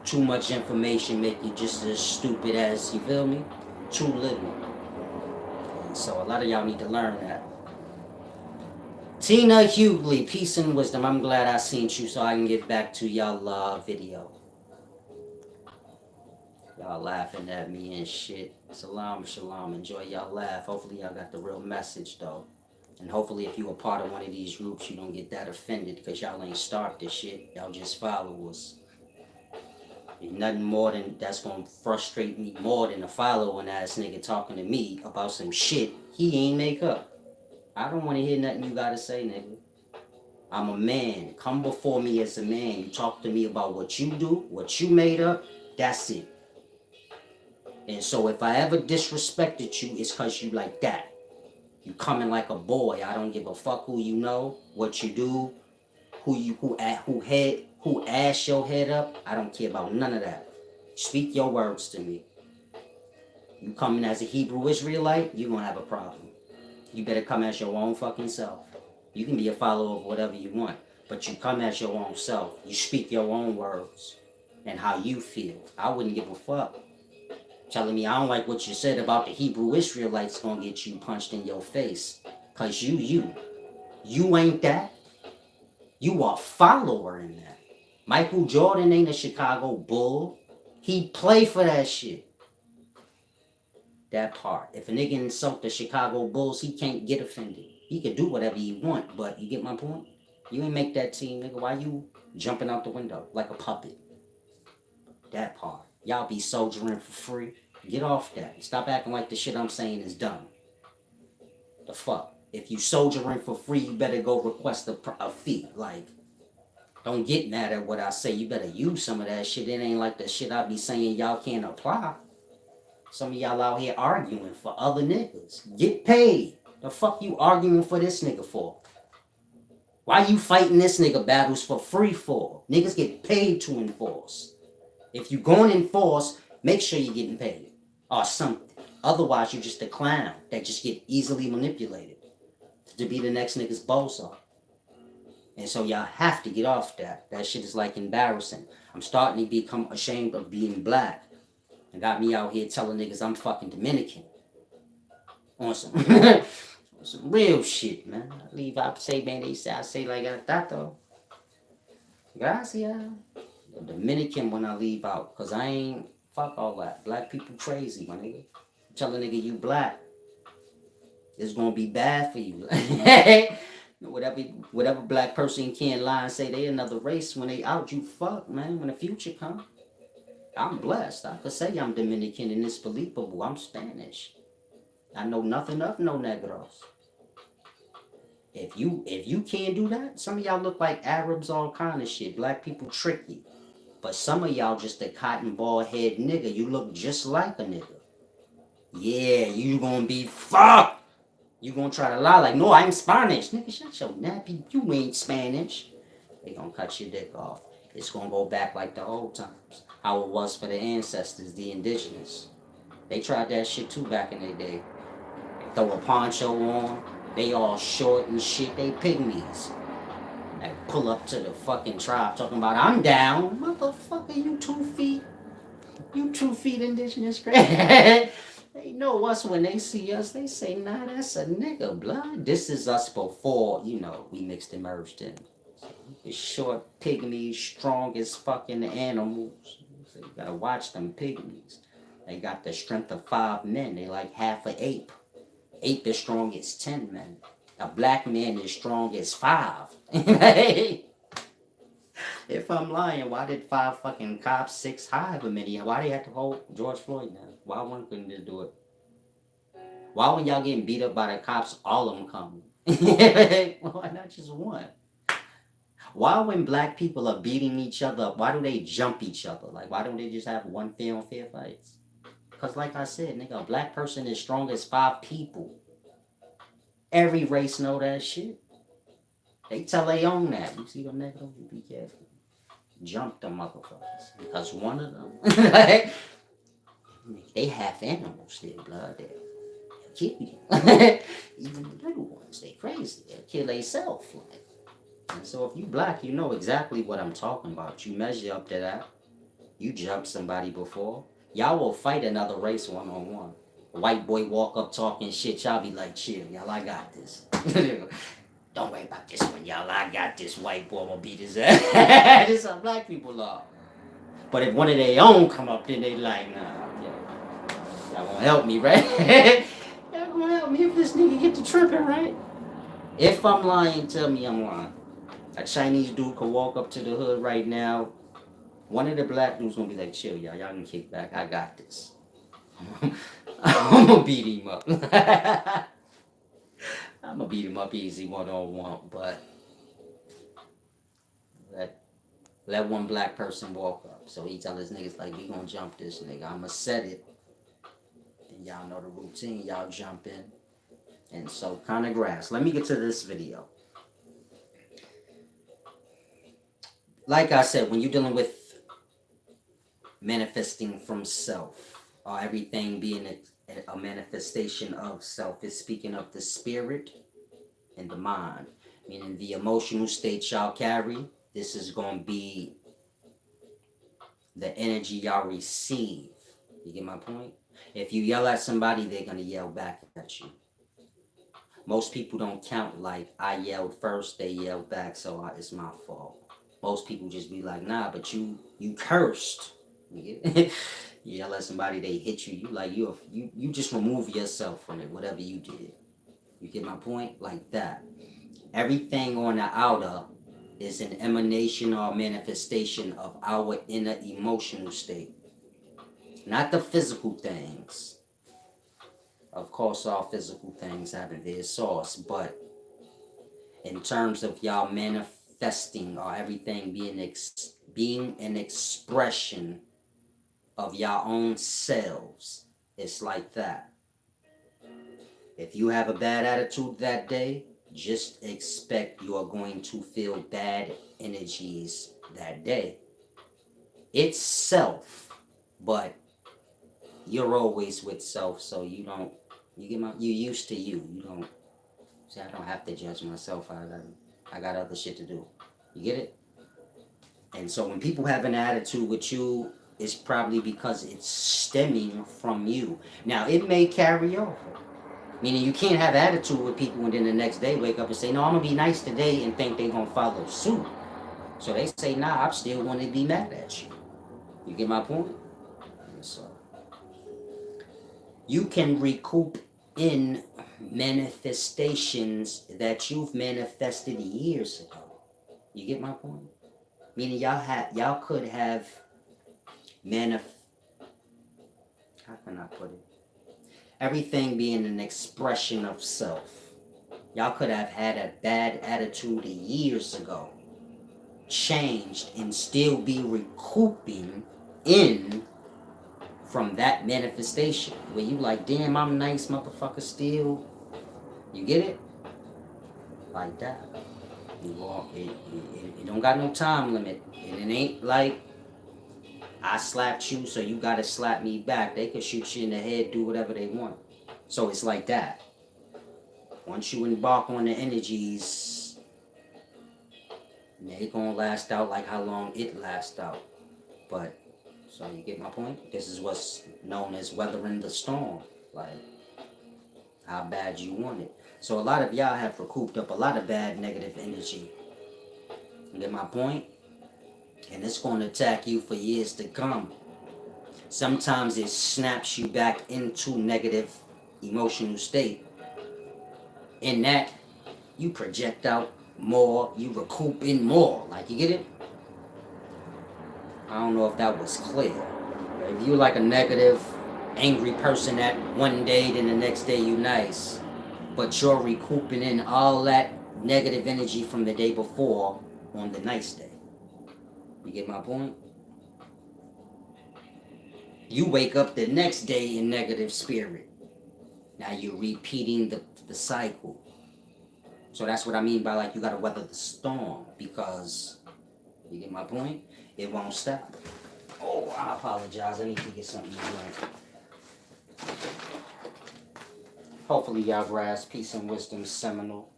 Too much information make you just as stupid as, you feel me? Too little. And so a lot of y'all need to learn that. Tina Huley, peace and wisdom. I'm glad I seen you so I can get back to y'all video. Y'all laughing at me and shit. Salam, shalom. Enjoy y'all laugh. Hopefully y'all got the real message though. And hopefully if you a part of one of these groups, you don't get that offended because y'all ain't start this shit. Y'all just followers. Ain't nothing more than that's gonna frustrate me more than a following ass nigga talking to me about some shit he ain't make up. I don't wanna hear nothing you gotta say, nigga. I'm a man. Come before me as a man. You talk to me about what you do, what you made up, that's it. And so if I ever disrespected you, it's cause you like that. You coming like a boy. I don't give a fuck who you know, what you do, who ass your head up. I don't care about none of that. Speak your words to me. You coming as a Hebrew Israelite, you gonna have a problem. You better come as your own fucking self. You can be a follower of whatever you want, but you come as your own self. You speak your own words and how you feel. I wouldn't give a fuck. Telling me I don't like what you said about the Hebrew Israelites gonna get you punched in your face. Cause you ain't that. You are a follower in that. Michael Jordan ain't a Chicago Bull. He play for that shit. That part. If a nigga insult the Chicago Bulls, he can't get offended. He can do whatever he want, but you get my point? You ain't make that team, nigga. Why you jumping out the window like a puppet? That part. Y'all be soldiering for free. Get off that. Stop acting like the shit I'm saying is done. The fuck? If you soldiering for free, you better go request a fee. Like, don't get mad at what I say. You better use some of that shit. It ain't like the shit I be saying y'all can't apply. Some of y'all out here arguing for other niggas. Get paid. The fuck you arguing for this nigga for? Why you fighting this nigga battles for free for? Niggas get paid to enforce. If you going to enforce, make sure you're getting paid. Or something. Otherwise, you're just a clown that just get easily manipulated to be the next nigga's bozo. And so y'all have to get off that. That shit is like embarrassing. I'm starting to become ashamed of being black. And got me out here telling niggas I'm fucking Dominican. On some, some real shit, man. I leave out say, man, I say like that though. Gracias. The Dominican when I leave out. Cause I ain't, fuck all that. Black people crazy, my nigga. Tell a nigga you black. It's gonna be bad for you. Whatever black person can't lie and say they another race when they out, you fuck, man. When the future come. I'm blessed. I could say I'm Dominican and it's believable. I'm Spanish. I know nothing of no negros. If you can't do that, some of y'all look like Arabs, all kind of shit. Black people tricky. But some of y'all just a cotton ball head nigga. You look just like a nigga. Yeah, you gonna be fucked. You gonna try to lie like, no, I'm Spanish. Nigga, shut your nappy. You ain't Spanish. They gonna cut your dick off. It's gonna go back like the old times. How it was for the ancestors, the indigenous. They tried that shit too back in the day. Throw a poncho on. They all short and shit. They pygmies. They pull up to the fucking tribe talking about, I'm down. Motherfucker, you 2 feet. You 2 feet indigenous. They know us when they see us. They say, nah, that's a nigga, blood. This is us before, we mixed and merged in. The short pygmies, strong as fucking animals. So you gotta watch them pygmies. They got the strength of 5 men. They like half an ape. Ape is strong as 10 men. A black man is strong as 5. If I'm lying, why did 5 fucking cops, 6 however many? Why they had to hold George Floyd now? Why one couldn't just do it? Why when y'all getting beat up by the cops, all of them come? Why not just one? Why when black people are beating each other up, why do they jump each other? Like, why don't they just have one fair on fair fights? Because like I said, nigga, a black person is strong as 5 people. Every race know that shit. They tell they own that. You see them niggas? You be careful. Jump them motherfuckers. Because one of them, they half animals, their blood. They'll kill you. Even the little ones, they crazy. They'll kill themselves. Like. And so if you black, you know exactly what I'm talking about. You measure up to that. You jumped somebody before. Y'all will fight another race one-on-one. A white boy walk up talking shit, y'all be like, chill, y'all, I got this. Don't worry about this one, y'all, I got this. White boy will beat his ass. This is how black people are. But if one of their own come up, then they like, nah, y'all gonna help me, right? Y'all gonna help me if this nigga get to tripping, right? If I'm lying, tell me I'm lying. A Chinese dude could walk up to the hood right now, One of the black dudes gonna be like, chill, y'all can kick back. I got this. I'm gonna beat him up. I'm gonna beat him up easy one-on-one, but let one black person walk up. So he tell his niggas like, we gonna jump this nigga. I'ma set it, and y'all know the routine. Y'all jump in, and so kind of grass. Let me get to this video. Like I said, when you're dealing with manifesting from self, or everything being a manifestation of self, is speaking of the spirit and the mind, meaning the emotional state y'all carry. This is going to be the energy y'all receive. You get my point? If you yell at somebody, they're going to yell back at you. Most people don't count like, I yelled first, they yelled back, so it's my fault. Most people just be like, nah, but you cursed. You yell at somebody, they hit you. You like you just remove yourself from it, whatever you did. You get my point? Like that. Everything on the outer is an emanation or manifestation of our inner emotional state, not the physical things. Of course, all physical things have their source, but in terms of y'all manifesting or everything being an expression of your own selves, it's like that. If you have a bad attitude that day, just expect you are going to feel bad energies that day. It's self, but you're always with self, so you used to you. You don't see, I don't have to judge myself. I got other shit to do. You get it? And so when people have an attitude with you, it's probably because it's stemming from you. Now, it may carry over. Meaning you can't have attitude with people and then the next day wake up and say, no, I'm going to be nice today, and think they're going to follow suit. So they say, nah, I'm still going to be mad at you. You get my point? And so you can recoup in manifestations that you've manifested years ago. You get my point? Meaning y'all could have how can I put it? Everything being an expression of self. Y'all could have had a bad attitude years ago, changed, and still be recouping in from that manifestation. Where you like, damn, I'm nice, motherfucker, still. You get it? Like that. It don't got no time limit. And it ain't like I slapped you, so you gotta slap me back. They could shoot you in the head, do whatever they want. So it's like that. Once you embark on the energies, they gonna last out like how long it lasts out. But, so you get my point? This is what's known as weathering the storm. Like, how bad you want it. So a lot of y'all have recouped up a lot of bad negative energy. You get my point? And it's gonna attack you for years to come. Sometimes it snaps you back into negative emotional state. In that, you project out more, you recoup in more. Like, you get it? I don't know if that was clear. If you like a negative, angry person that one day, then the next day you nice, but you're recouping in all that negative energy from the day before on the nice day. You get my point? You wake up the next day in negative spirit. Now you're repeating the cycle. So that's what I mean by, like, you gotta weather the storm, because, you get my point? It won't stop. Oh, I apologize. I need to get something to drink. Hopefully y'all grasp Peace and Wisdom Seminal.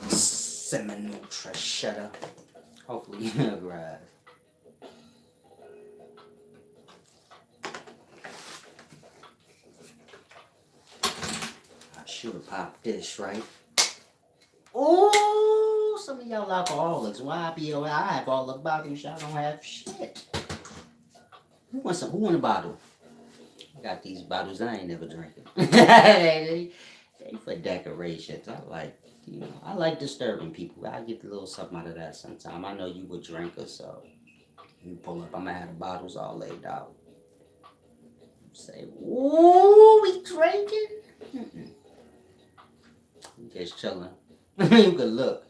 Seminal Trashetta. Hopefully y'all grasp. I should have popped this, right? Oh, some of y'all alcoholics. Why I have all the bottles, y'all don't have shit. Who want a bottle? I got these bottles I ain't never drinking. they for decorations. I like You know, I like disturbing people. I get a little something out of that sometime. I know you a drinker, so you pull up. I'm gonna have the bottles all laid out. Say, ooh, we drinking? Mm-mm. Just chilling. You could look,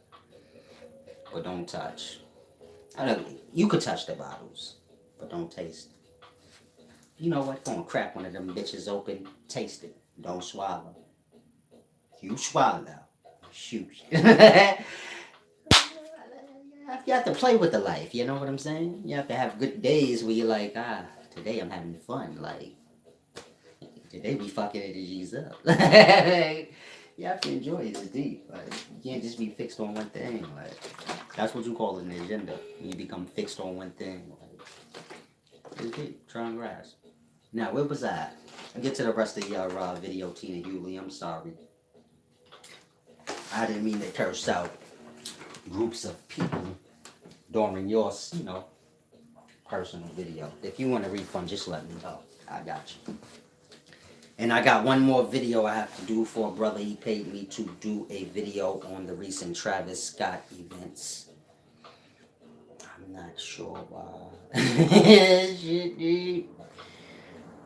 but don't touch. I don't, you could touch the bottles, but don't taste. You know what? Gonna crack one of them bitches open. Taste it. Don't swallow. You swallow. Shoot. You have to play with the life. You know what I'm saying? You have to have good days where you're like, today I'm having fun. Like, today we fucking it G's up. You have to enjoy it. It's deep. Like, you can't just be fixed on one thing. Like, that's what you call an agenda. You become fixed on one thing. Like, it's deep. Try and grasp. Now, where was I? I'll get to the rest of your video, Tina Huley. I'm sorry. I didn't mean to curse out groups of people during your, personal video. If you want a refund, just let me know. I got you. And I got one more video I have to do for a brother. He paid me to do a video on the recent Travis Scott events. I'm not sure why. Shit, dude.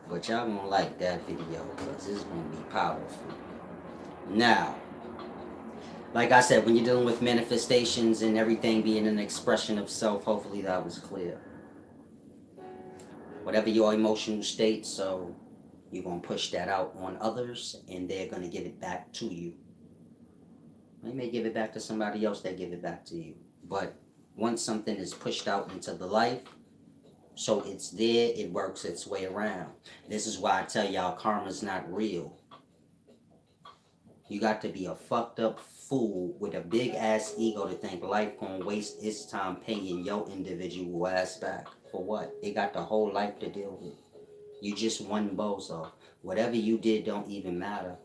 But y'all gonna like that video because it's gonna be powerful. Now, like I said, when you're dealing with manifestations and everything being an expression of self, hopefully that was clear. Whatever your emotional state, so you're going to push that out on others and they're going to give it back to you. They may give it back to somebody else, they give it back to you. But once something is pushed out into the life, so it's there, it works its way around. This is why I tell y'all karma's not real. You got to be a fucked up fool with a big ass ego to think life gonna waste its time paying your individual ass back. For what? It got the whole life to deal with. You just one bozo. Whatever you did don't even matter.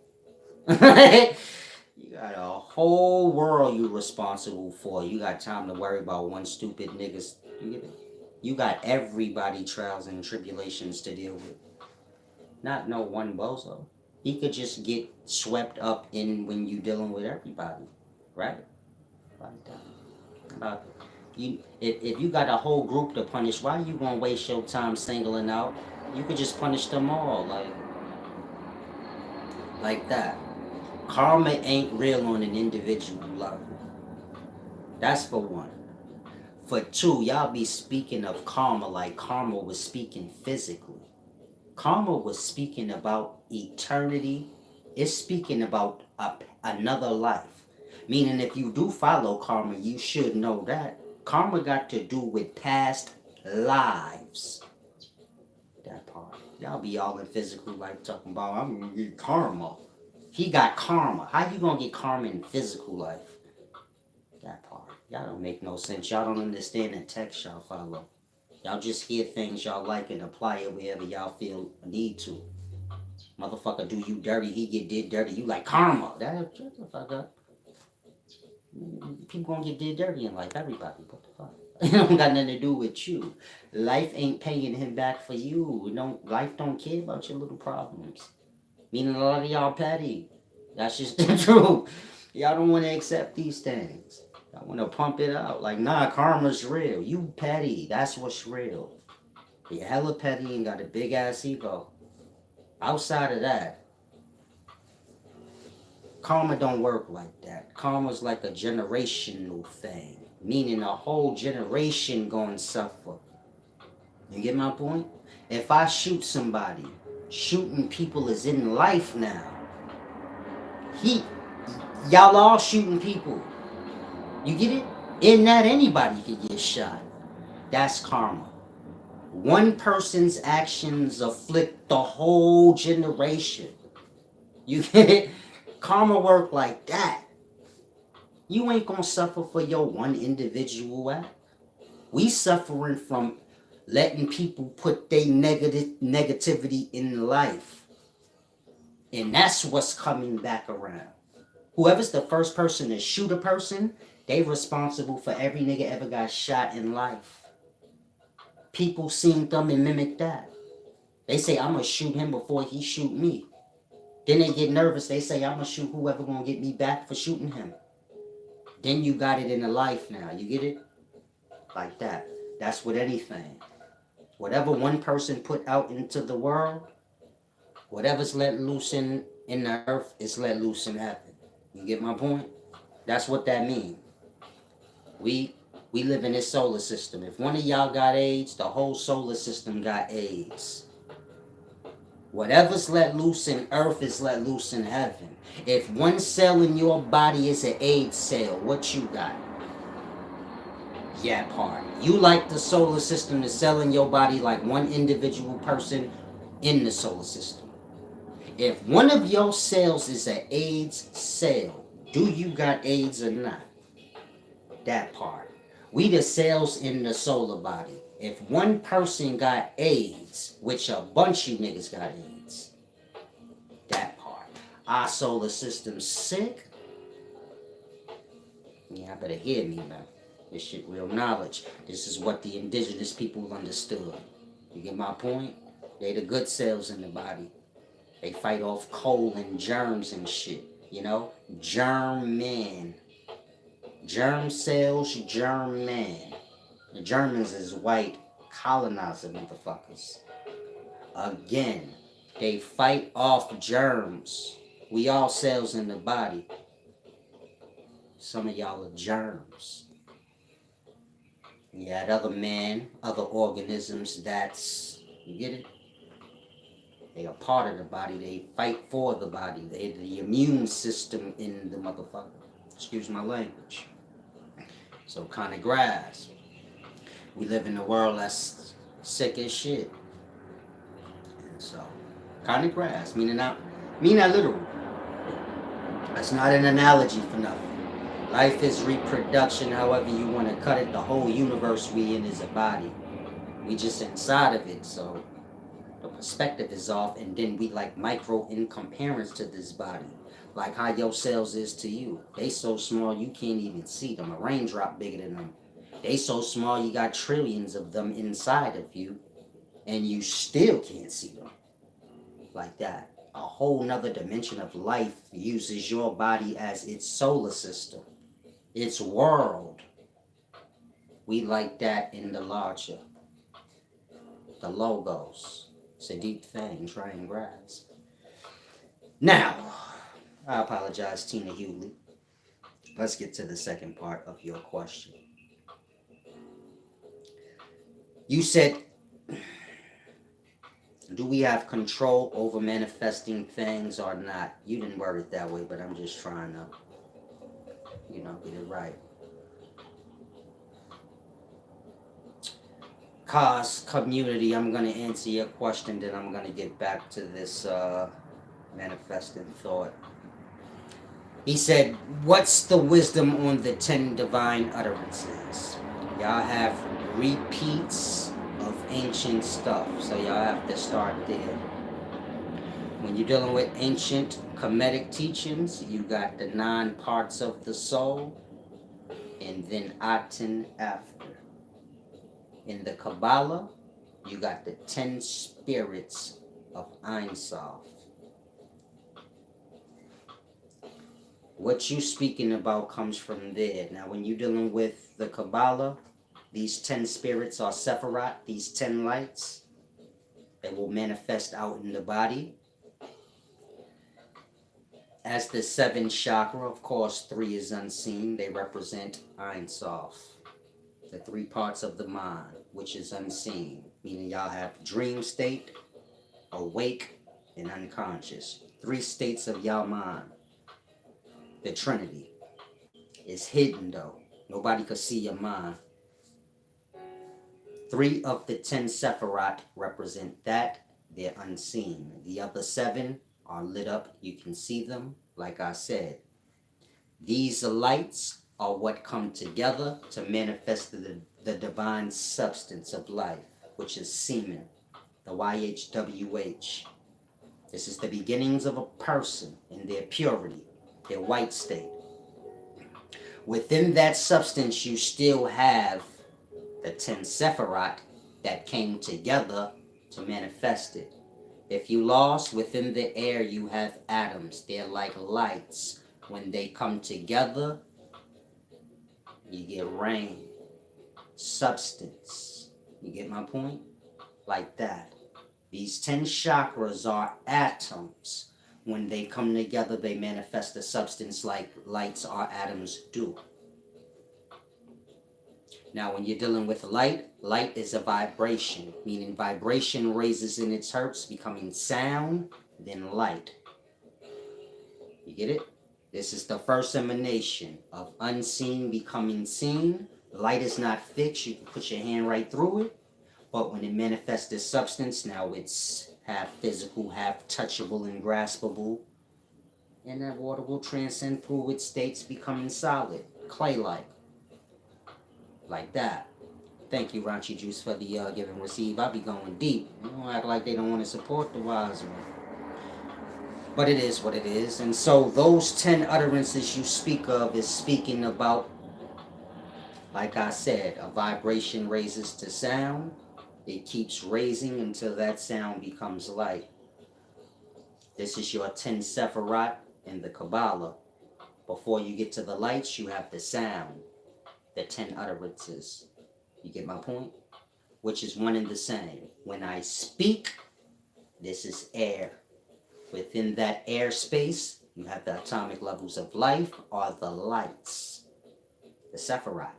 You got a whole world you responsible for. You got time to worry about one stupid nigga. You got everybody trials and tribulations to deal with. Not no one bozo. He could just get swept up in when you dealing with everybody, right? Like that. About you, if you got a whole group to punish, why you gonna waste your time singling out? You could just punish them all, like that. Karma ain't real on an individual level. That's for one. For two, y'all be speaking of karma like karma was speaking physically. Karma was speaking about eternity. It's speaking about another life. Meaning if you do follow karma, you should know that. Karma got to do with past lives. That part. Y'all be all in physical life talking about, I'm going to get karma. He got karma. How you going to get karma in physical life? That part. Y'all don't make no sense. Y'all don't understand the text y'all follow. Y'all just hear things y'all like and apply it wherever y'all feel a need to. Motherfucker do you dirty, he get did dirty. You like karma. That shut the fuck up. People gonna get did dirty in life. Everybody. What the fuck? It don't got nothing to do with you. Life ain't paying him back for you. Life don't care about your little problems. Meaning a lot of y'all petty. That's just the truth. Y'all don't want to accept these things. I want to pump it out. Like, nah, karma's real. You petty. That's what's real. You're hella petty and got a big ass ego. Outside of that, karma don't work like that. Karma's like a generational thing. Meaning a whole generation gonna suffer. You get my point? If I shoot somebody, shooting people is in life now. Y'all all shooting people. You get it? In that, anybody could get shot. That's karma. One person's actions afflict the whole generation. You get it? Karma work like that. You ain't gonna suffer for your one individual act. We suffering from letting people put their negativity in life. And that's what's coming back around. Whoever's the first person to shoot a person, they responsible for every nigga ever got shot in life. People seen them and mimic that. They say, I'm going to shoot him before he shoot me. Then they get nervous. They say, I'm going to shoot whoever going to get me back for shooting him. Then you got it in a life now. You get it? Like that. That's with anything. Whatever one person put out into the world, whatever's let loose in the earth is let loose in heaven. You get my point? That's what that means. We we live in this solar system. If one of y'all got AIDS, the whole solar system got AIDS. Whatever's let loose in earth is let loose in heaven. If one cell in your body is an AIDS cell, what you got? Yeah, part. You like the solar system, the cell in your body, like one individual person in the solar system. If one of your cells is an AIDS cell, do you got AIDS or not? That part. We the cells in the solar body. If one person got AIDS, which a bunch of you niggas got AIDS, that part. Our solar system's sick. Yeah, I better hear me, man. This shit real knowledge. This is what the indigenous people understood. You get my point? They the good cells in the body. They fight off cold and germs and shit. You know? Germ man. Germ cells, germ man. The Germans is white colonizer motherfuckers. Again, they fight off germs. We all cells in the body. Some of y'all are germs. You had other men, other organisms that's, you get it? They are part of the body. They fight for the body. They the immune system in the motherfucker. Excuse my language. So kind of grasp. We live in a world that's sick as shit. And so kind of grasp. Meaning not literal. That's not an analogy for nothing. Life is reproduction, however you want to cut it. The whole universe we in is a body. We just inside of it, so the perspective is off, and then we like micro in comparison to this body. Like how your cells is to you. They so small you can't even see them. A raindrop bigger than them. They so small you got trillions of them inside of you, and you still can't see them. Like that. A whole nother dimension of life uses your body as its solar system. Its world. We like that in the larger. The logos. It's a deep thing, try and grasp. Now, I apologize, Tina Huley. Let's get to the second part of your question. You said, do we have control over manifesting things or not? You didn't word it that way, but I'm just trying to, get it right. Cause community, I'm going to answer your question, then I'm going to get back to this manifesting thought. He said, what's the wisdom on the 10 divine utterances? Y'all have repeats of ancient stuff, so y'all have to start there. When you're dealing with ancient Kemetic teachings, you got the 9 parts of the soul, and then Aten after. In the Kabbalah, you got the 10 spirits of Ein Sof. What you speaking about comes from there. Now, when you're dealing with the Kabbalah, these 10 spirits are Sephirat, these 10 lights. They will manifest out in the body. As the 7 chakra, of course, 3 is unseen. They represent Ein Sof. The 3 parts of the mind, which is unseen. Meaning y'all have dream state, awake, and unconscious. 3 states of y'all mind. The Trinity is hidden though. Nobody could see your mind. 3 of the 10 Sephirat represent that. They're unseen. The other 7 are lit up. You can see them. Like I said, these lights are what come together to manifest the divine substance of life, which is semen, the YHWH. This is the beginnings of a person in their purity, their white state. Within that substance, you still have the 10 Sephirat that came together to manifest it. If you lost, within the air you have atoms. They're like lights. When they come together, You get rain, substance. You get my point? Like that. These 10 chakras are atoms. When they come together, they manifest a substance like lights or atoms do. Now, when you're dealing with light, light is a vibration, meaning vibration raises in its hertz, becoming sound, then light. You get it? This is the first emanation of unseen becoming seen. Light is not fixed. You can put your hand right through it. But when it manifests as substance, now it's half physical, half touchable and graspable. And that water will transcend through its states, becoming solid, clay-like. Like that. Thank you, Raunchy Juice, for the give and receive. I'll be going deep. You don't act like they don't want to support the wise one. But it is what it is. And so those 10 utterances you speak of is speaking about, like I said, a vibration raises to sound. It keeps raising until that sound becomes light. This is your 10 Sephirat in the Kabbalah. Before you get to the lights, you have the sound, the 10 utterances. You get my point? Which is one and the same. When I speak, this is air. Within that air space, you have the atomic levels of life or the lights, the Sephirat.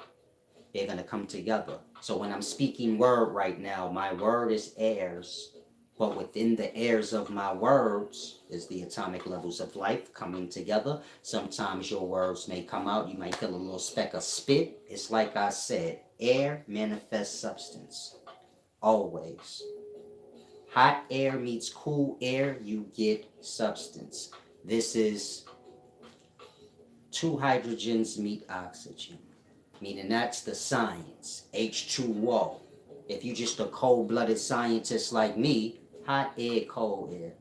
They're going to come together. So when I'm speaking word right now, my word is airs. But within the airs of my words is the atomic levels of life coming together. Sometimes your words may come out. You might feel a little speck of spit. It's like I said, air manifests substance. Always. Hot air meets cool air, you get substance. This is 2 hydrogens meet oxygen. Meaning that's the science. H2O. If you just a cold-blooded scientist like me, hot air, cold air.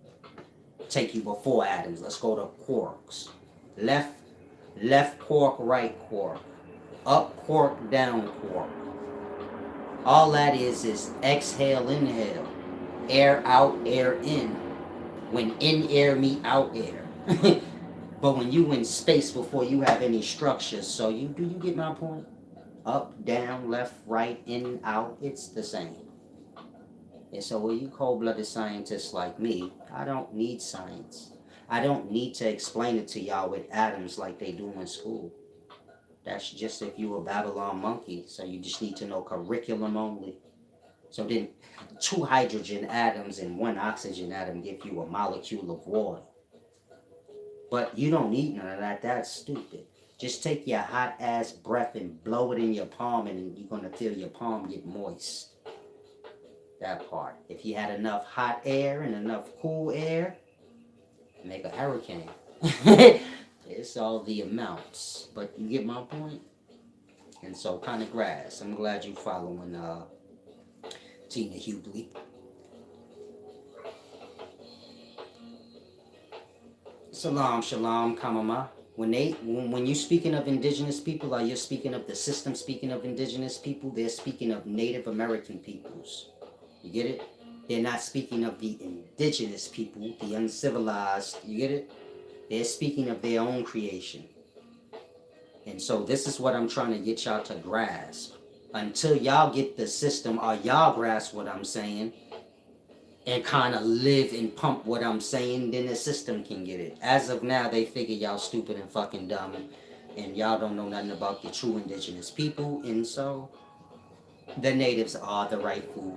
Take you before atoms. Let's go to quarks. Left quark, right quark. Up quark, down quark. All that is exhale, inhale. Air out, air in. When in air meet out air. But when you in space before you have any structure, so do you get my point? Up, down, left, right, in, out, it's the same. And so when you cold-blooded scientists like me, I don't need science. I don't need to explain it to y'all with atoms like they do in school. That's just if you a Babylon monkey, so you just need to know curriculum only. So then 2 hydrogen atoms and 1 oxygen atom give you a molecule of water. But you don't need none of that. That's stupid. Just take your hot ass breath and blow it in your palm and you're going to feel your palm get moist. That part. If you had enough hot air and enough cool air, make a hurricane. It's all the amounts. But you get my point? And so kind of grass. I'm glad you're following Tina Huley. Salam, shalom, kamama. When you're speaking of indigenous people, or you're speaking of the system speaking of indigenous people, they're speaking of Native American peoples. You get it? They're not speaking of the indigenous people, the uncivilized. You get it? They're speaking of their own creation. And so this is what I'm trying to get y'all to grasp. Until y'all get the system, or y'all grasp what I'm saying, and kind of live and pump what I'm saying, then the system can get it. As of now, they figure y'all stupid and fucking dumb, and y'all don't know nothing about the true indigenous people, and so the natives are the rightful.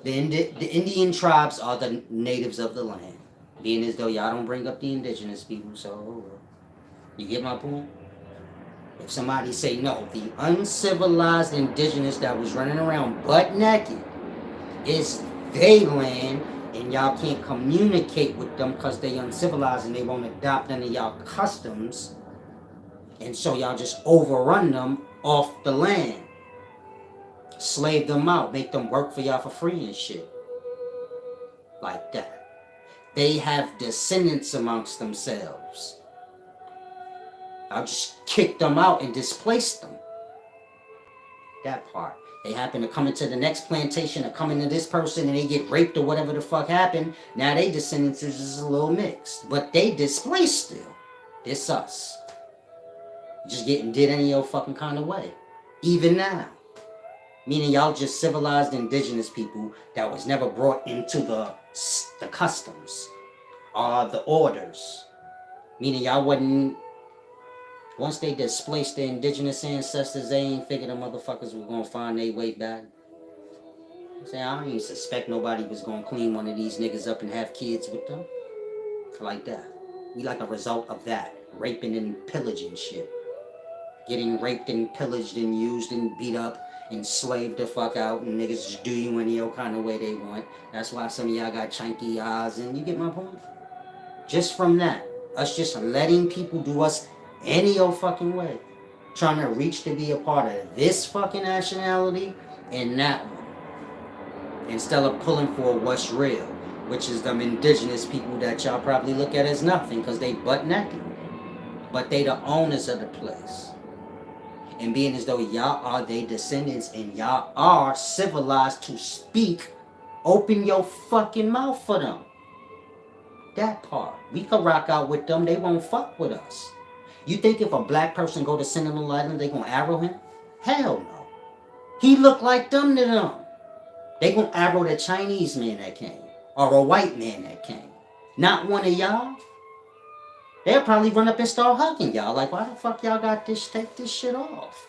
The Indian tribes are the natives of the land, being as though y'all don't bring up the indigenous people, so you get my point? If somebody say no, the uncivilized indigenous that was running around butt naked is they land, and y'all can't communicate with them because they uncivilized and they won't adopt any of y'all customs, and so y'all just overrun them off the land, slave them out, make them work for y'all for free and shit like that. They have descendants amongst themselves. I'll just kick them out and displace them. That part. They happen to come into the next plantation or come into this person and they get raped or whatever the fuck happened. Now they descendants is just a little mixed. But they displaced still. It's us. Just getting did any old fucking kind of way. Even now. Meaning y'all just civilized indigenous people that was never brought into the customs or the orders. Meaning y'all wasn't, once they displaced their indigenous ancestors, they ain't figured the motherfuckers were gonna find their way back. Say, I don't even suspect nobody was gonna clean one of these niggas up and have kids with them. Like that. We like a result of that. Raping and pillaging shit. Getting raped and pillaged and used and beat up and slaved the fuck out, and niggas just do you any old kind of way they want. That's why some of y'all got chunky eyes, and you get my point? Just from that, us just letting people do us any old fucking way, trying to reach to be a part of this fucking nationality and that one, instead of pulling for what's real, which is them indigenous people that y'all probably look at as nothing because they butt naked, but they the owners of the place. And being as though y'all are their descendants and y'all are civilized to speak, open your fucking mouth for them. That part. We could rock out with them, they won't fuck with us. You think if a black person go to Sentinel Island, they gonna arrow him? Hell no. He look like them to them. They gonna arrow the Chinese man that came. Or a white man that came. Not one of y'all. They'll probably run up and start hugging y'all. Like, why the fuck y'all got this, take this shit off?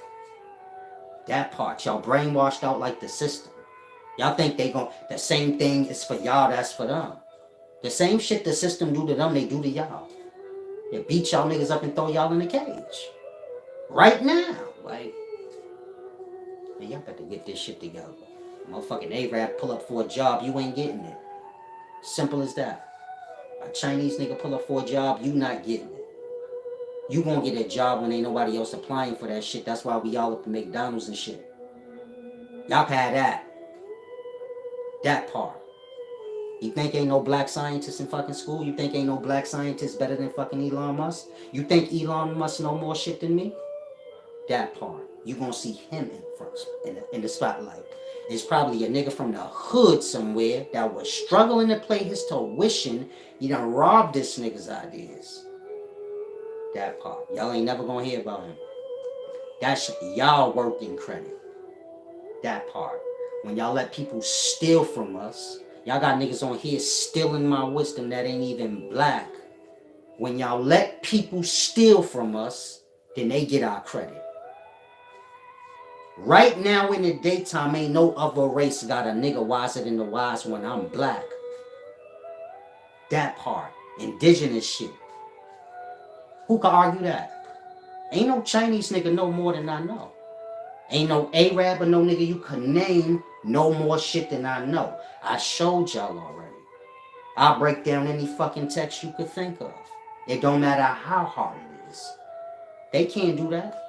That part. Y'all brainwashed out like the system. Y'all think they gon' the same thing is for y'all, that's for them. The same shit the system do to them, they do to y'all. They beat y'all niggas up and throw y'all in a cage. Right now. Like, man, y'all got to get this shit together. Motherfucking Arab pull up for a job, you ain't getting it. Simple as that. A Chinese nigga pull up for a job, you not getting it. You gonna get a job when ain't nobody else applying for that shit. That's why we all up to McDonald's and shit. Y'all can have that. That part. You think ain't no black scientists in fucking school? You think ain't no black scientists better than fucking Elon Musk? You think Elon Musk know more shit than me? That part. You gonna see him in front, in the spotlight. It's probably a nigga from the hood somewhere that was struggling to pay his tuition. You done robbed this nigga's ideas. That part. Y'all ain't never gonna hear about him. That's y'all working credit. That part. When y'all let people steal from us, y'all got niggas on here stealing my wisdom that ain't even black. When y'all let people steal from us, then they get our credit. Right now in the daytime, ain't no other race got a nigga wiser than the wise one. I'm black. That part. Indigenous shit. Who can argue that? Ain't no Chinese nigga know more than I know. Ain't no Arab or no nigga you can name no more shit than I know. I showed y'all already. I'll break down any fucking text you could think of. It don't matter how hard it is. They can't do that.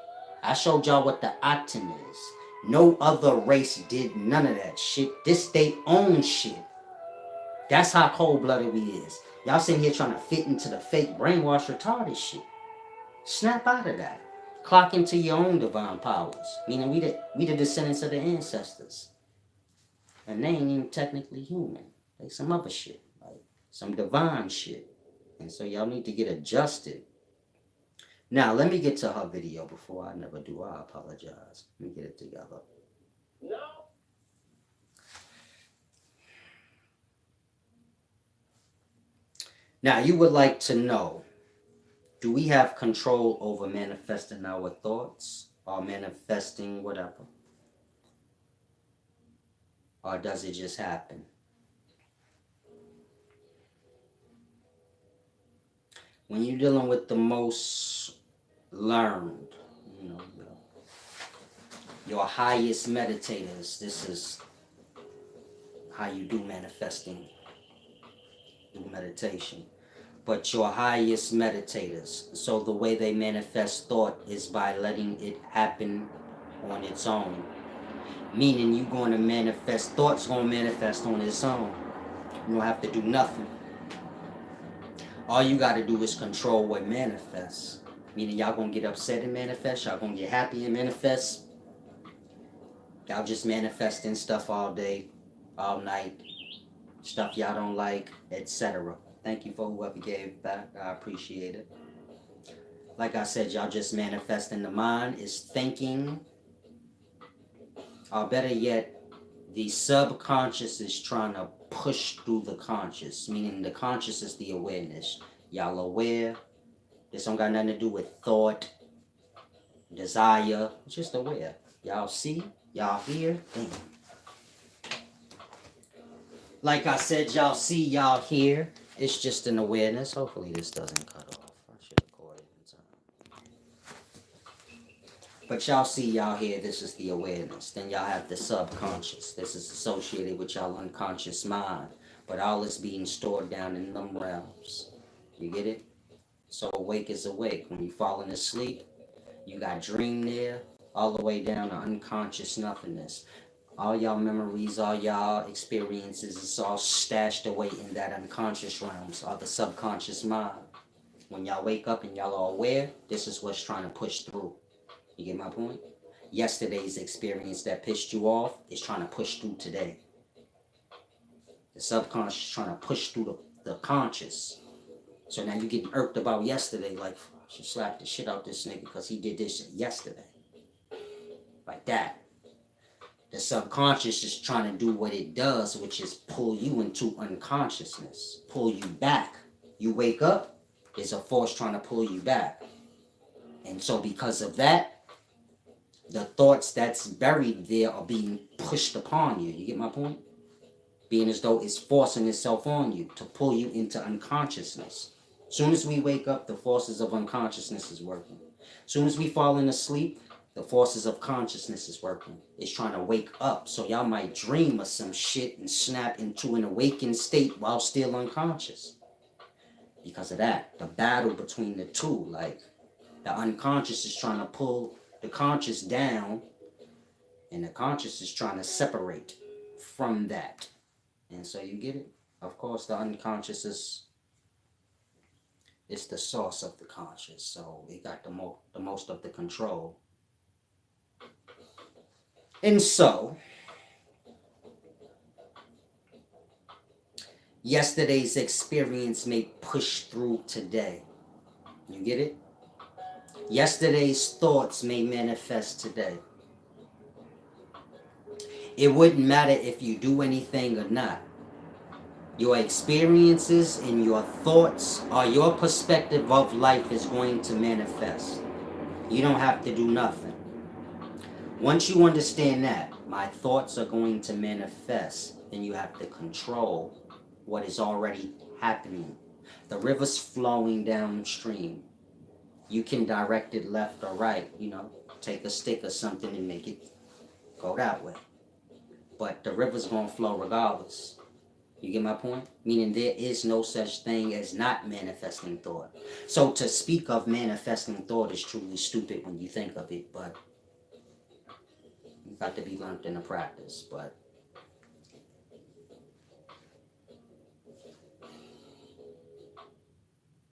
I showed y'all what the Aten is. No other race did none of that shit. This they own shit. That's how cold-blooded we is. Y'all sitting here trying to fit into the fake brainwash retarded shit. Snap out of that. Clock into your own divine powers. Meaning we the descendants of the ancestors. And they ain't even technically human. They some other shit. Like some divine shit. And so y'all need to get adjusted. Now, let me get to her video before I never do. I apologize. Let me get it together. No. Now, you would like to know, do we have control over manifesting our thoughts or manifesting whatever? Or does it just happen? When you're dealing with the most learned, you know, your highest meditators, this is how you do manifesting through meditation. But your highest meditators, so the way they manifest thought is by letting it happen on its own. Meaning you're going to manifest, thought's going to manifest on its own. You don't have to do nothing. All you got to do is control what manifests. Meaning y'all going to get upset and manifest, y'all going to get happy and manifest. Y'all just manifesting stuff all day, all night, stuff y'all don't like, etc. Thank you for whoever gave back. I appreciate it. Like I said, y'all just manifesting. The mind is thinking, or better yet, the subconscious is trying to push through the conscious, meaning the conscious is the awareness. Y'all aware. This don't got nothing to do with thought, desire. It's just aware. Y'all see? Y'all hear? Damn. Like I said, y'all see, y'all hear. It's just an awareness. Hopefully this doesn't cut off. I should have caught it in time. But y'all see, y'all hear, this is the awareness. Then y'all have the subconscious. This is associated with y'all unconscious mind. But all is being stored down in them realms. You get it? So awake is awake. When you falling asleep, you got dream there, all the way down to unconscious nothingness. All y'all memories, all y'all experiences, it's all stashed away in that unconscious realms or the subconscious mind. When y'all wake up and y'all are aware, this is what's trying to push through. You get my point? Yesterday's experience that pissed you off is trying to push through today. The subconscious is trying to push through the conscious. So now you getting irked about yesterday, like, I should slap the shit out this nigga because he did this yesterday. Like that. The subconscious is trying to do what it does, which is pull you into unconsciousness, pull you back. You wake up, there's a force trying to pull you back. And so because of that, the thoughts that's buried there are being pushed upon you. You get my point? Being as though it's forcing itself on you to pull you into unconsciousness. As soon as we wake up, the forces of unconsciousness is working. As soon as we fall into sleep, the forces of consciousness is working. It's trying to wake up. So y'all might dream of some shit and snap into an awakened state while still unconscious. Because of that, the battle between the two, like the unconscious is trying to pull the conscious down, and the conscious is trying to separate from that. And so you get it? Of course, the unconscious is the source of the conscious, so it got the most of the control. And so, yesterday's experience may push through today. You get it? Yesterday's thoughts may manifest today. It wouldn't matter if you do anything or not. Your experiences and your thoughts or your perspective of life is going to manifest. You don't have to do nothing. Once you understand that, my thoughts are going to manifest, then you have to control what is already happening. The river's flowing downstream. You can direct it left or right, take a stick or something and make it go that way. But the river's going to flow regardless. You get my point? Meaning there is no such thing as not manifesting thought. So to speak of manifesting thought is truly stupid when you think of it, but got to be learned in the practice. But